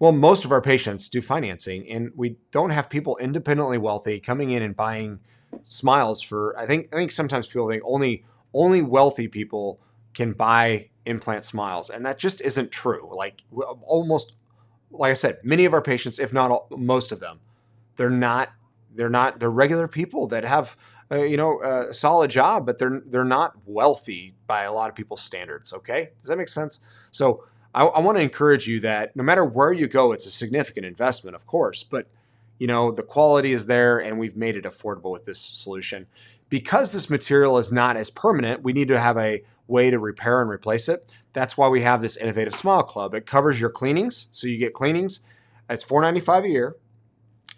of our patients do financing, and we don't have people independently wealthy coming in and buying smiles for, I think sometimes people think only wealthy people can buy implant smiles, and that just isn't true. Like I said, many of our patients, if not most of them, they're regular people that have a solid job, but they're not wealthy by a lot of people's standards. Okay, does that make sense? So I want to encourage you that no matter where you go, it's a significant investment, of course, but the quality is there, and we've made it affordable with this solution. Because this material is not as permanent, we need to have a way to repair and replace it. That's why we have this Innovative Smile Club. It covers your cleanings, so you get cleanings. It's $495 a year.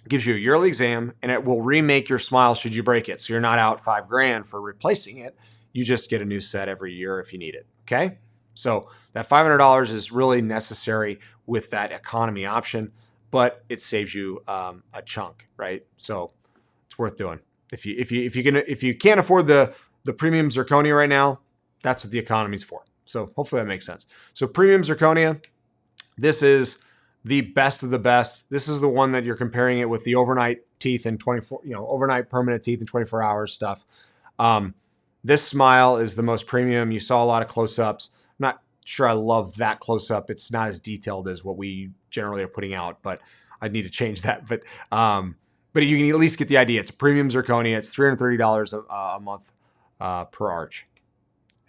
Gives you a yearly exam, and it will remake your smile should you break it. So you're not out $5,000 for replacing it. You just get a new set every year if you need it. Okay. So that $500 is really necessary with that economy option, but it saves you a chunk, right? So it's worth doing. If you can't afford the premium zirconia right now, that's what the economy's for. So hopefully that makes sense. So premium zirconia, this is the best of the best. This is the one that you're comparing it with the overnight teeth in 24, overnight permanent teeth in 24 hours stuff. This smile is the most premium. You saw a lot of close-ups. I'm not sure I love that close-up. It's not as detailed as what we generally are putting out, but I need to change that. But you can at least get the idea. It's a premium zirconia. It's $330 a month per arch.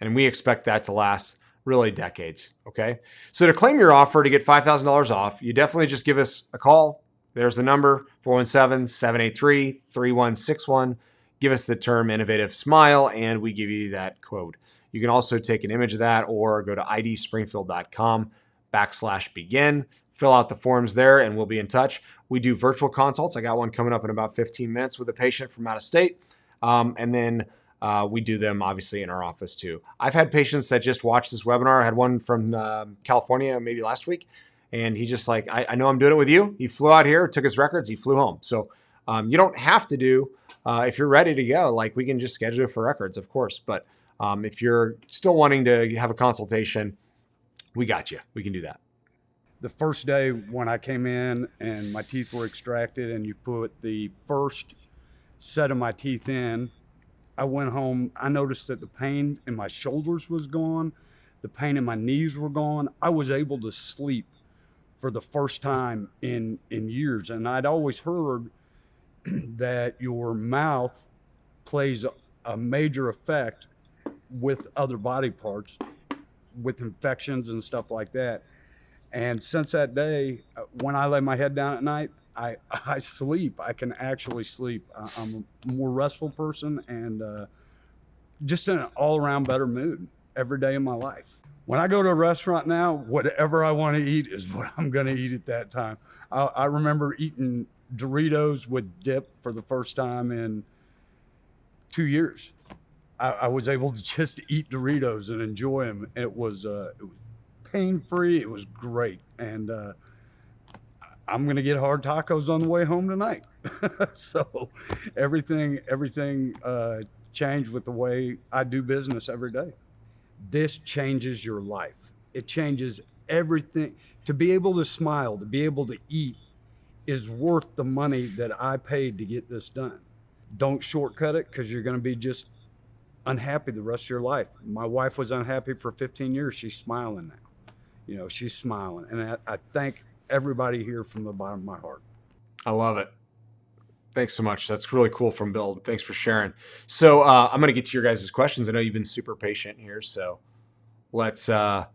And we expect that to last really decades, okay? So to claim your offer to get $5,000 off, you definitely just give us a call. There's the number, 417-783-3161. give us the term Innovative Smile, and we give you that code. You can also take an image of that or go to idspringfield.com/begin, fill out the forms there, and we'll be in touch. We do virtual consults. I got one coming up in about 15 minutes with a patient from out of state. And then we do them obviously in our office too. I've had patients that just watched this webinar. I had one from California maybe last week, and he just like, I know I'm doing it with you. He flew out here, took his records, he flew home. So you don't have to do, if you're ready to go, like we can just schedule it for records, of course. But if you're still wanting to have a consultation, we got you. We can do that. The first day when I came in and my teeth were extracted and you put the first set of my teeth in, I went home. I noticed that the pain in my shoulders was gone. The pain in my knees were gone. I was able to sleep for the first time in years. And I'd always heard that your mouth plays a major effect with other body parts, with infections and stuff like that. And since that day, when I lay my head down at night, I sleep. I can actually sleep. I'm a more restful person and just in an all-around better mood every day of my life. When I go to a restaurant now, whatever I want to eat is what I'm going to eat at that time. I remember eating Doritos with dip for the first time in 2 years. I was able to just eat Doritos and enjoy them. It was pain-free. It was great. And I'm going to get hard tacos on the way home tonight. So everything changed with the way I do business every day. This changes your life. It changes everything. To be able to smile, to be able to eat is worth the money that I paid to get this done. Don't shortcut it because you're going to be just unhappy the rest of your life. My wife was unhappy for 15 years. She's smiling now. You know, she's smiling. And I thank everybody here from the bottom of my heart. I love it. Thanks so much. That's really cool from Bill. Thanks for sharing. So I'm going to get to your guys' questions. I know you've been super patient here. So let's, I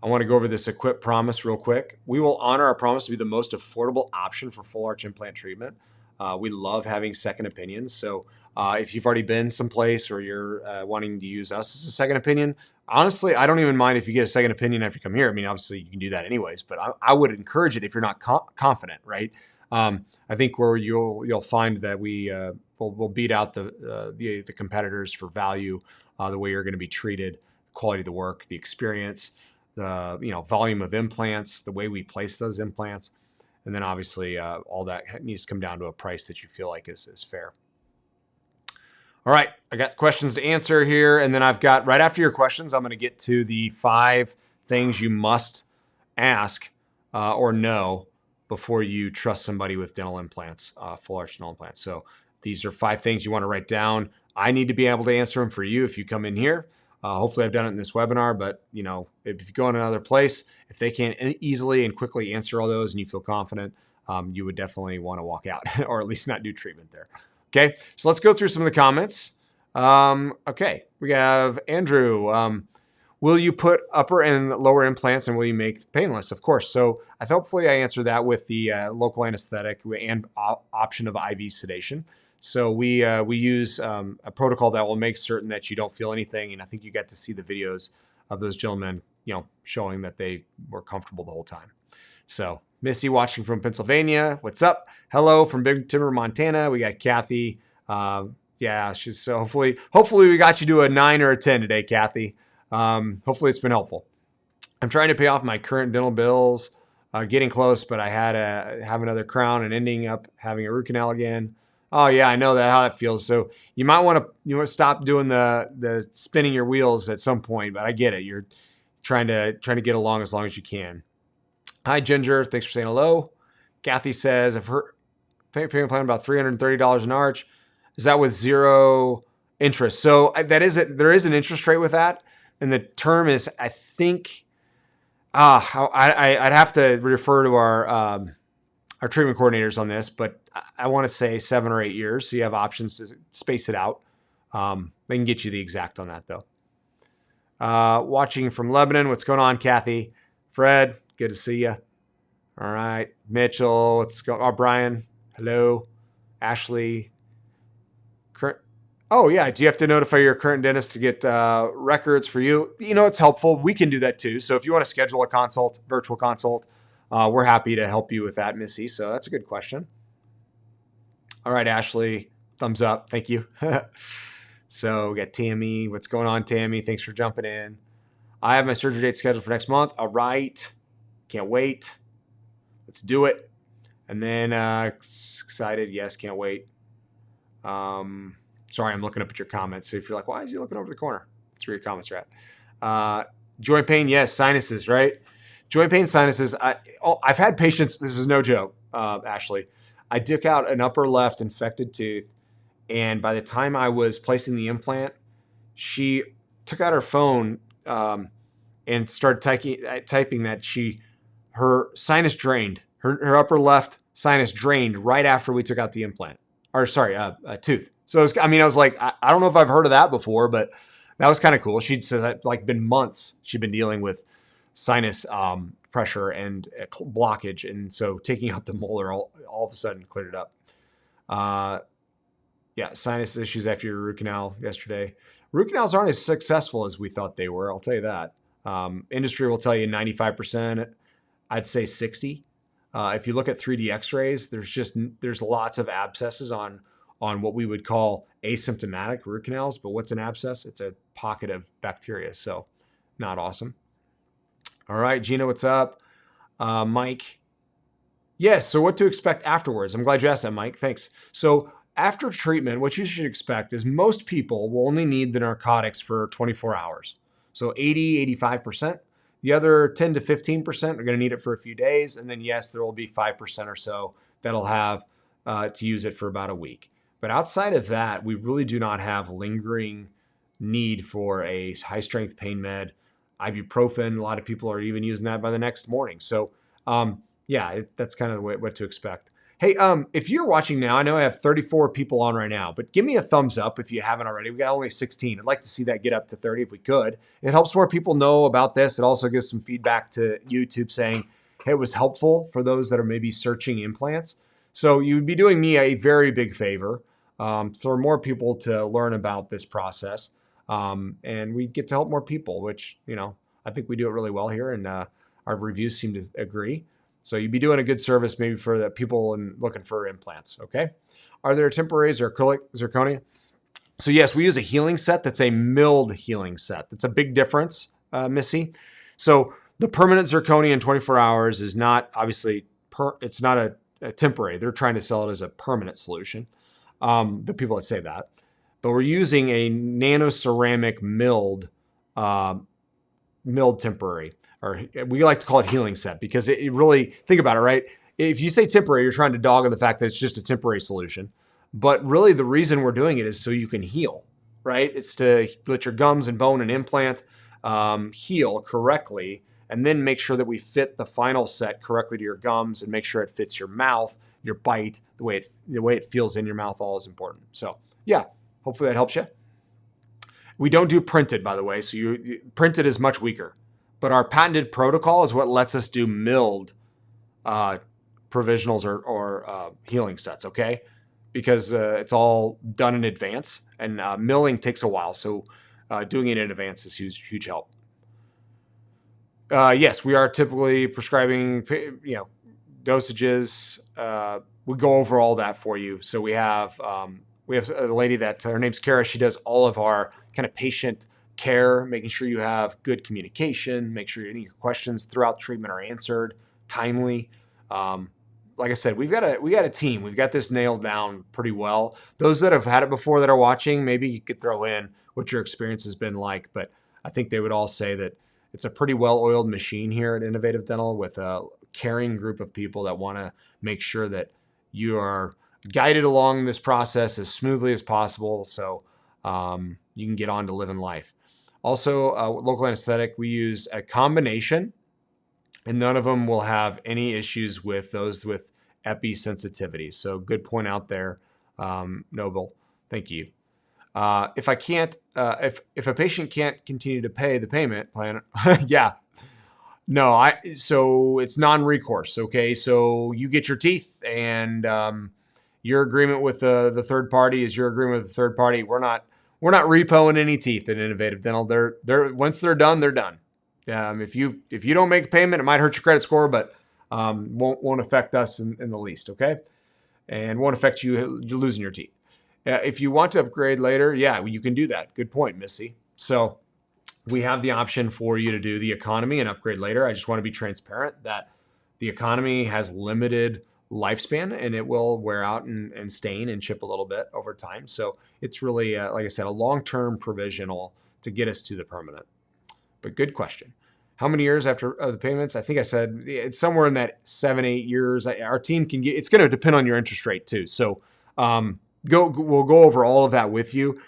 want to go over this equip promise real quick. We will honor our promise to be the most affordable option for full arch implant treatment. We love having second opinions. So if you've already been someplace or you're wanting to use us as a second opinion, honestly, I don't even mind if you get a second opinion after you come here. I mean, obviously you can do that anyways, but I would encourage it if you're not confident, right? I think where you'll find that we'll beat out the competitors for value, the way you're going to be treated, the quality of the work, the experience, the volume of implants, the way we place those implants, and then obviously all that needs to come down to a price that you feel like is fair. All right, I got questions to answer here, and then I've got, right after your questions, I'm going to get to the 5 things you must ask or know before you trust somebody with dental implants, full arch dental implants. So these are 5 things you want to write down. I need to be able to answer them for you if you come in here. Hopefully I've done it in this webinar, but if you go in another place, if they can't easily and quickly answer all those and you feel confident, you would definitely want to walk out or at least not do treatment there. Okay, so let's go through some of the comments. Okay, we have Andrew. Will you put upper and lower implants and will you make painless? Of course. So hopefully I answered that with the local anesthetic and option of IV sedation. So we use a protocol that will make certain that you don't feel anything. And I think you got to see the videos of those gentlemen, showing that they were comfortable the whole time. So Missy watching from Pennsylvania. What's up? Hello from Big Timber, Montana. We got Kathy. Yeah, she's so hopefully we got you to a 9 or a 10 today, Kathy. Hopefully it's been helpful. I'm trying to pay off my current dental bills, getting close, but I had to have another crown and ending up having a root canal again. Oh yeah, I know how that feels. So you might want to stop doing the spinning your wheels at some point, but I get it. You're trying to get along as long as you can. Hi Ginger, thanks for saying hello. Kathy says, I've heard payment plan about $330 an arch. Is that with 0 interest? So there is an interest rate with that. And the term is, I think, I'd have to refer to our treatment coordinators on this, but I want to say 7 or 8 years. So you have options to space it out. They can get you the exact on that though. Watching from Lebanon, what's going on, Kathy? Fred, good to see you. All right, Mitchell, what's going on? Oh, Brian, hello. Ashley, Oh yeah. Do you have to notify your current dentist to get records for you? You know, it's helpful. We can do that too. So if you want to schedule a consult, virtual consult, we're happy to help you with that, Missy. So that's a good question. All right, Ashley, thumbs up. Thank you. So we got Tammy. What's going on, Tammy? Thanks for jumping in. I have my surgery date scheduled for next month. All right. Can't wait. Let's do it. And then excited. Yes, can't wait. Sorry, I'm looking up at your comments. So if you're like, why is he looking over the corner? That's where your comments are at. Joint pain, yes. Sinuses, right? Joint pain, sinuses. I've had patients, this is no joke, Ashley. I took out an upper left infected tooth, and by the time I was placing the implant, she took out her phone and started typing that her sinus drained. Her upper left sinus drained right after we took out the implant. Or sorry, a tooth. So I was like, I don't know if I've heard of that before, but that was kind of cool. She'd said like been months she'd been dealing with sinus pressure and blockage, and so taking out the molar all of a sudden cleared it up. Yeah, sinus issues after your root canal yesterday. Root canals aren't as successful as we thought they were. I'll tell you that. Industry will tell you 95%. I'd say 60. If you look at 3D X-rays, there's lots of abscesses on what we would call asymptomatic root canals. But what's an abscess? It's a pocket of bacteria. So not awesome. All right, Gina, what's up? Mike. Yes, so what to expect afterwards? I'm glad you asked that, Mike. Thanks. So after treatment, what you should expect is most people will only need the narcotics for 24 hours. So 80, 85%. The other 10 to 15% are going to need it for a few days. And then, yes, there will be 5% or so that'll have to use it for about a week. But outside of that, we really do not have lingering need for a high-strength pain med. Ibuprofen, a lot of people are even using that by the next morning. So, that's kind of what to expect. Hey, if you're watching now, I know I have 34 people on right now, but give me a thumbs up if you haven't already. We got only 16. I'd like to see that get up to 30 if we could. It helps more people know about this. It also gives some feedback to YouTube saying, hey, it was helpful for those that are maybe searching implants. So you'd be doing me a very big favor for more people to learn about this process. And we get to help more people, which, I think we do it really well here, and our reviews seem to agree. So you'd be doing a good service maybe for the people looking for implants, okay? Are there temporaries or acrylic zirconia? So yes, we use a healing set that's a milled healing set. That's a big difference, Missy. So the permanent zirconia in 24 hours is not, obviously, it's not a temporary. They're trying to sell it as a permanent solution, the people that say that. But we're using a nanoceramic milled temporary, or we like to call it healing set, because it really, think about it, right? If you say temporary, you're trying to dog on the fact that it's just a temporary solution. But really the reason we're doing it is so you can heal, right? It's to let your gums and bone and implant heal correctly, and then make sure that we fit the final set correctly to your gums and make sure it fits your mouth, your bite, the way it feels in your mouth, all is important. So yeah, hopefully that helps you. We don't do printed, by the way. So printed is much weaker. But our patented protocol is what lets us do milled provisionals or healing sets, okay? Because it's all done in advance, and milling takes a while. So doing it in advance is huge help. Yes, we are typically prescribing, dosages. We go over all that for you. So we have a lady that her name's Kara. She does all of our kind of patient care, making sure you have good communication, make sure any questions throughout treatment are answered timely. Like I said, we got a team. We've got this nailed down pretty well. Those that have had it before that are watching, maybe you could throw in what your experience has been like. But I think they would all say that it's a pretty well-oiled machine here at Innovative Dental, with a caring group of people that want to make sure that you are guided along this process as smoothly as possible, so you can get on to living life. Also, local anesthetic, we use a combination, and none of them will have any issues with those with epi sensitivity. So good point out there, Noble. Thank you. If a patient can't continue to pay the payment plan, yeah, no, so it's non-recourse. Okay, so you get your teeth, and Your agreement with the third party is your agreement with the third party. We're not repoing any teeth in Innovative Dental. They're once they're done, they're done. If you don't make a payment, it might hurt your credit score, but won't affect us in the least. Okay, and won't affect you losing your teeth. If you want to upgrade later, yeah, you can do that. Good point, Missy. So we have the option for you to do the economy and upgrade later. I just want to be transparent that the economy has limited lifespan and it will wear out and stain and chip a little bit over time. So it's really, like I said, a long-term provisional to get us to the permanent. But good question. How many years after the payments? I think I said it's somewhere in that 7-8 years. Our team can get, it's going to depend on your interest rate too. So we'll go over all of that with you.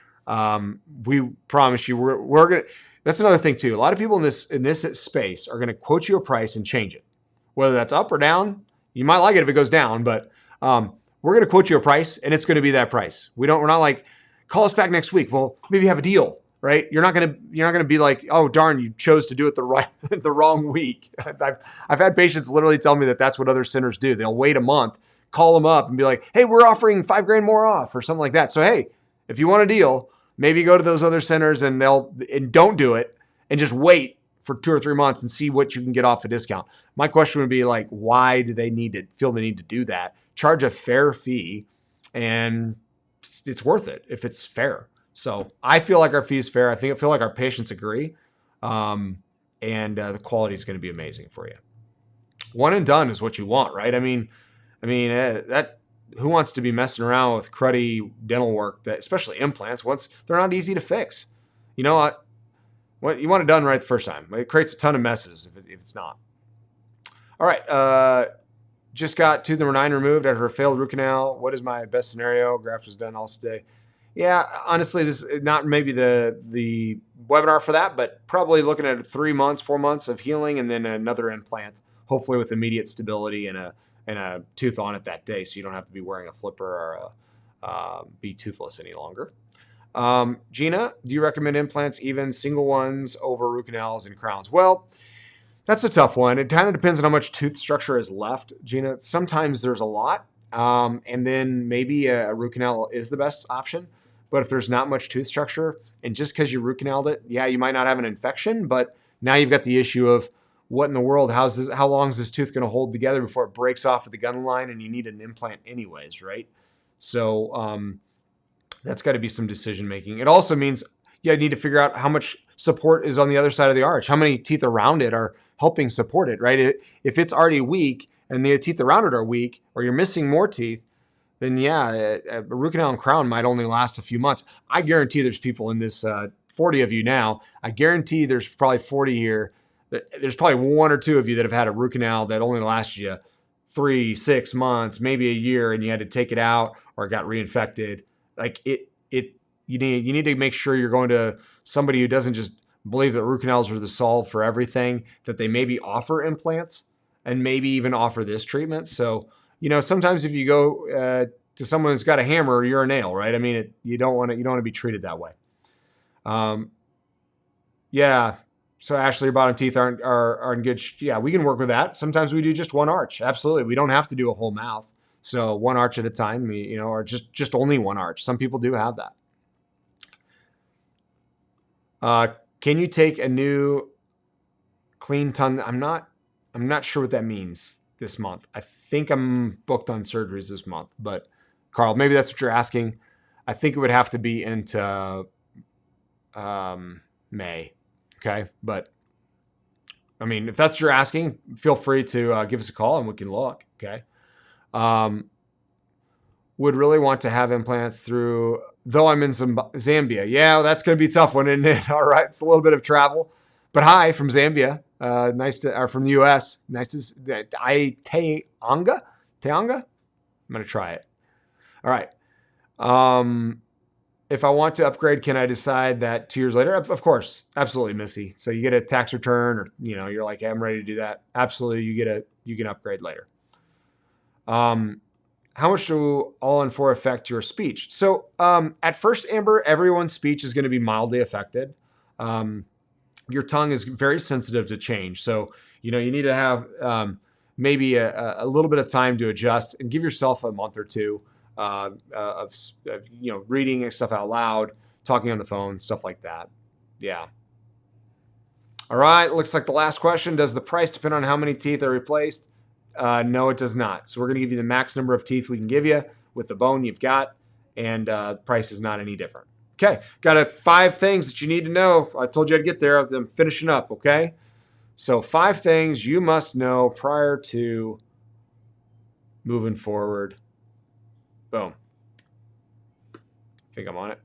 We promise you we're going to, that's another thing too. A lot of people in this space are going to quote you a price and change it, whether that's up or down. You might like it if it goes down, but we're going to quote you a price and it's going to be that price. We're not like, call us back next week. Well, maybe have a deal, right? You're not going to be like, oh darn, you chose to do it the wrong week. I've had patients literally tell me that that's what other centers do. They'll wait a month, call them up and be like, hey, we're offering $5,000 more off or something like that. So, hey, if you want a deal, maybe go to those other centers and don't do it and just wait for 2 or 3 months and see what you can get off a discount. My question would be like, why do they feel the need to do that? Charge a fair fee and it's worth it if it's fair. So I feel like our fee is fair. I feel like our patients agree. And the quality is going to be amazing for you. One and done is what you want, right? I mean, that who wants to be messing around with cruddy dental work, that especially implants, once they're not easy to fix. You know what? You want it done right the first time. It creates a ton of messes if it's not. All right. Just got tooth number 9 removed after a failed root canal. What is my best scenario? Graft was done also today. Yeah, honestly, this is not maybe the webinar for that, but probably looking at 3 months, 4 months of healing and then another implant, hopefully with immediate stability and a tooth on it that day, so you don't have to be wearing a flipper or be toothless any longer. Gina, do you recommend implants, even single ones, over root canals and crowns? Well, that's a tough one. It kind of depends on how much tooth structure is left, Gina. Sometimes there's a lot, and then maybe a root canal is the best option. But if there's not much tooth structure, and just because you root canaled it, yeah, you might not have an infection, but now you've got the issue of what in the world, how long is this tooth going to hold together before it breaks off at the gun line and you need an implant anyways, right? So that's got to be some decision making. It also means you need to figure out how much support is on the other side of the arch. How many teeth around it are helping support it, right? If it's already weak and the teeth around it are weak, or you're missing more teeth, then yeah, a root canal and crown might only last a few months. I guarantee there's people in this, 40 of you now, I guarantee there's probably 40 here. There's probably 1 or 2 of you that have had a root canal that only lasted you 3, 6 months, maybe a year, and you had to take it out or it got reinfected. Like you need to make sure you're going to somebody who doesn't just believe that root canals are the solve for everything, that they maybe offer implants and maybe even offer this treatment. So, sometimes if you go to someone who's got a hammer, you're a nail, right? I mean, you don't want to be treated that way. Yeah. So Ashley, your bottom teeth are in good. Yeah, we can work with that. Sometimes we do just one arch. Absolutely. We don't have to do a whole mouth. So one arch at a time, or just only one arch. Some people do have that. Can you take a new clean tongue? I'm not sure what that means this month. I think I'm booked on surgeries this month, but Carl, maybe that's what you're asking. I think it would have to be into May. Okay. But I mean, if that's what you're asking, feel free to give us a call and we can look. Okay. Would really want to have implants through, though I'm in Zambia. Yeah, that's going to be a tough one, isn't it? All right. It's a little bit of travel, but hi from Zambia. Or from the US. Nice to, Teanga? I'm going to try it. All right. If I want to upgrade, can I decide that 2 years later? Of course. Absolutely, Missy. So you get a tax return or, you're like, hey, I'm ready to do that. Absolutely. You can upgrade later. How much do all-in-4 affect your speech? So at first, Amber, everyone's speech is going to be mildly affected. Your tongue is very sensitive to change. So, you need to have maybe a little bit of time to adjust and give yourself a month or two reading stuff out loud, talking on the phone, stuff like that. Yeah. All right. Looks like the last question. Does the price depend on how many teeth are replaced? No, it does not. So we're going to give you the max number of teeth we can give you with the bone you've got, and the price is not any different. Okay. Got 5 things that you need to know. I told you I'd get there. I'm finishing up. Okay. So 5 things you must know prior to moving forward. Boom. I think I'm on it.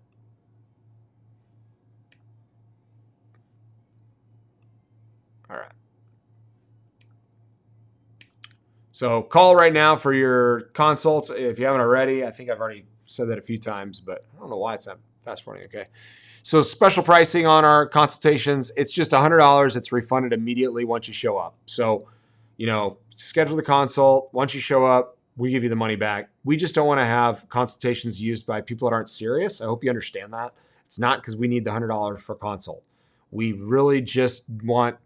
All right. So call right now for your consults if you haven't already. I think I've already said that a few times, but I don't know why it's not fast forwarding. Okay. So special pricing on our consultations. It's just $100. It's refunded immediately once you show up. So, schedule the consult. Once you show up, we give you the money back. We just don't want to have consultations used by people that aren't serious. I hope you understand that. It's not because we need the $100 for consult. We really just want,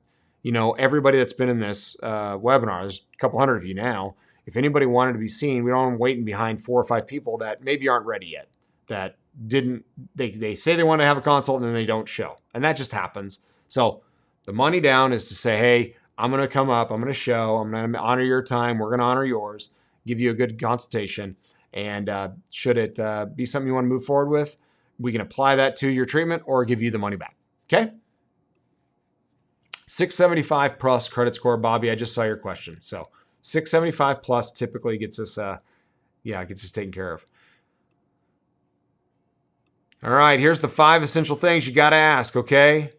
everybody that's been in this webinar, there's a couple hundred of you now. If anybody wanted to be seen, we don't want them waiting behind 4 or 5 people that maybe aren't ready yet, that they say they want to have a consult and then they don't show. And that just happens. So the money down is to say, hey, I'm going to come up, I'm going to show, I'm going to honor your time, we're going to honor yours, give you a good consultation. And should it be something you want to move forward with, we can apply that to your treatment or give you the money back. Okay? 675 plus credit score. Bobby, I just saw your question. So 675 plus typically gets us taken care of. All right, here's the 5 essential things you got to ask, okay?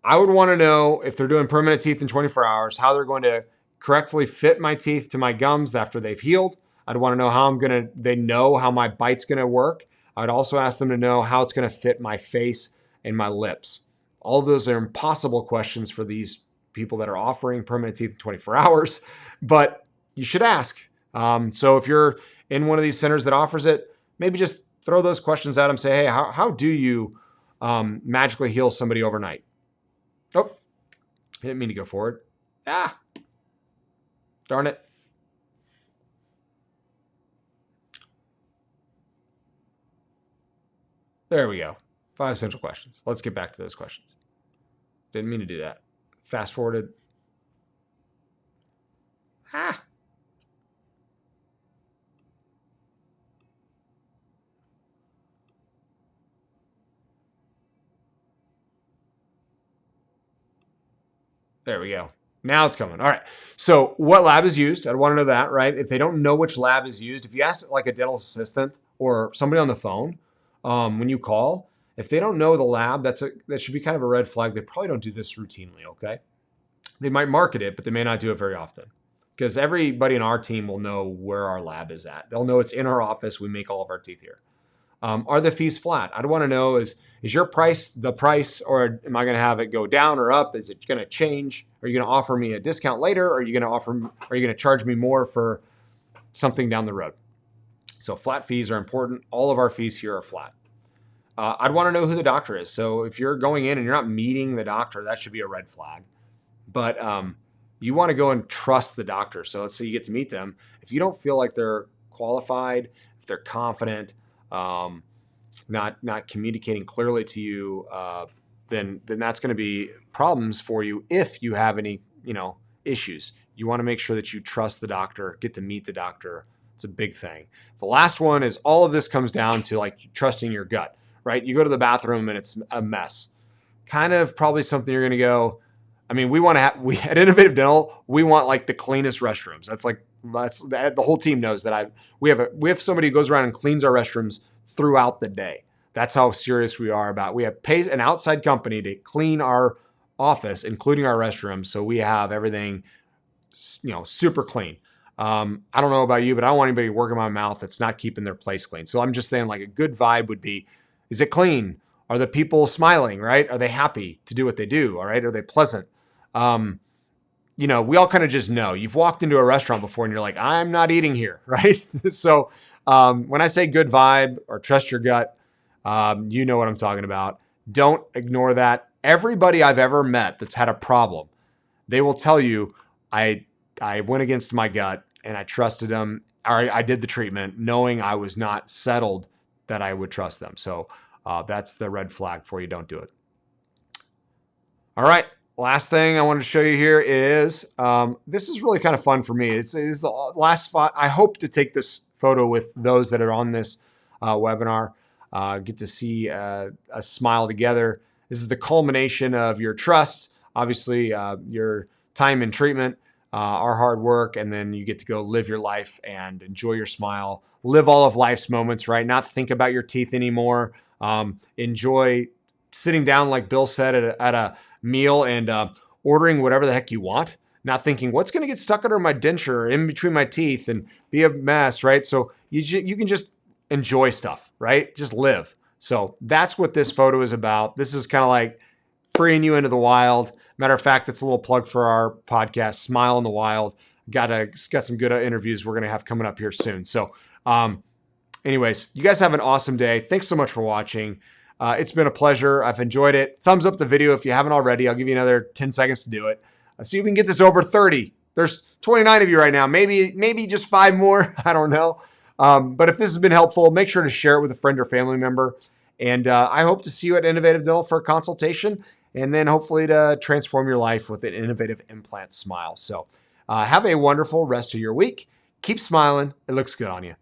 I would want to know if they're doing permanent teeth in 24 hours, how they're going to correctly fit my teeth to my gums after they've healed. I'd want to know how they know how my bite's going to work. I'd also ask them to know how it's going to fit my face and my lips. All of those are impossible questions for these people that are offering permanent teeth in 24 hours, but you should ask. So if you're in one of these centers that offers it, maybe just throw those questions at them. Say, hey, how do you magically heal somebody overnight? Oh, I didn't mean to go forward. Darn it. There we go. 5 essential questions. Let's get back to those questions. Didn't mean to do that. Fast forwarded. There we go. Now it's coming. All right. So what lab is used? I'd want to know that, right? If they don't know which lab is used, if you ask like a dental assistant or somebody on the phone when you call, if they don't know the lab, that should be kind of a red flag. They probably don't do this routinely, okay? They might market it, but they may not do it very often because everybody in our team will know where our lab is at. They'll know it's in our office. We make all of our teeth here. Are the fees flat? I'd want to know is your price the price, or am I going to have it go down or up? Is it going to change? Are you going to offer me a discount later? Or are you going to charge me more for something down the road? So flat fees are important. All of our fees here are flat. I'd want to know who the doctor is. So if you're going in and you're not meeting the doctor, that should be a red flag. But you want to go and trust the doctor. So let's say you get to meet them. If you don't feel like they're qualified, if they're confident, not communicating clearly to you, then that's going to be problems for you if you have any issues. You want to make sure that you trust the doctor, get to meet the doctor. It's a big thing. The last one is all of this comes down to like trusting your gut, right? You go to the bathroom and it's a mess. Kind of probably something you're going to go. I mean, we at Innovative Dental, we want like the cleanest restrooms. That's the whole team knows that we have somebody who goes around and cleans our restrooms throughout the day. That's how serious we are about. We have paid an outside company to clean our office, including our restrooms, so we have everything, super clean. I don't know about you, but I don't want anybody working my mouth that's not keeping their place clean. So I'm just saying, like, a good vibe would be: is it clean? Are the people smiling? Right? Are they happy to do what they do? All right? Are they pleasant? We all kind of just know. You've walked into a restaurant before and you're like, I'm not eating here, right? So when I say good vibe or trust your gut, you know what I'm talking about. Don't ignore that. Everybody I've ever met that's had a problem, they will tell you, I went against my gut and I trusted them. I did the treatment knowing I was not settled that I would trust them. So that's the red flag for you. Don't do it. All right. Last thing I wanted to show you here is, this is really kind of fun for me. It's the last spot. I hope to take this photo with those that are on this webinar, get to see a smile together. This is the culmination of your trust, obviously your time in treatment, our hard work, and then you get to go live your life and enjoy your smile, live all of life's moments, right? Not think about your teeth anymore. Enjoy sitting down, like Bill said, at a meal and ordering whatever the heck you want, not thinking what's going to get stuck under my denture or in between my teeth and be a mess, right? So you can just enjoy stuff, right? Just live. So that's what this photo is about. This is kind of like freeing you into the wild. Matter of fact, it's a little plug for our podcast, Smile in the Wild. Got some good interviews we're going to have coming up here soon. So anyways, you guys have an awesome day. Thanks so much for watching. It's been a pleasure. I've enjoyed it. Thumbs up the video if you haven't already. I'll give you another 10 seconds to do it. See if we can get this over 30. There's 29 of you right now. Maybe just 5 more. I don't know. But if this has been helpful, make sure to share it with a friend or family member. And I hope to see you at Innovative Dental for a consultation, and then hopefully to transform your life with an innovative implant smile. So have a wonderful rest of your week. Keep smiling. It looks good on you.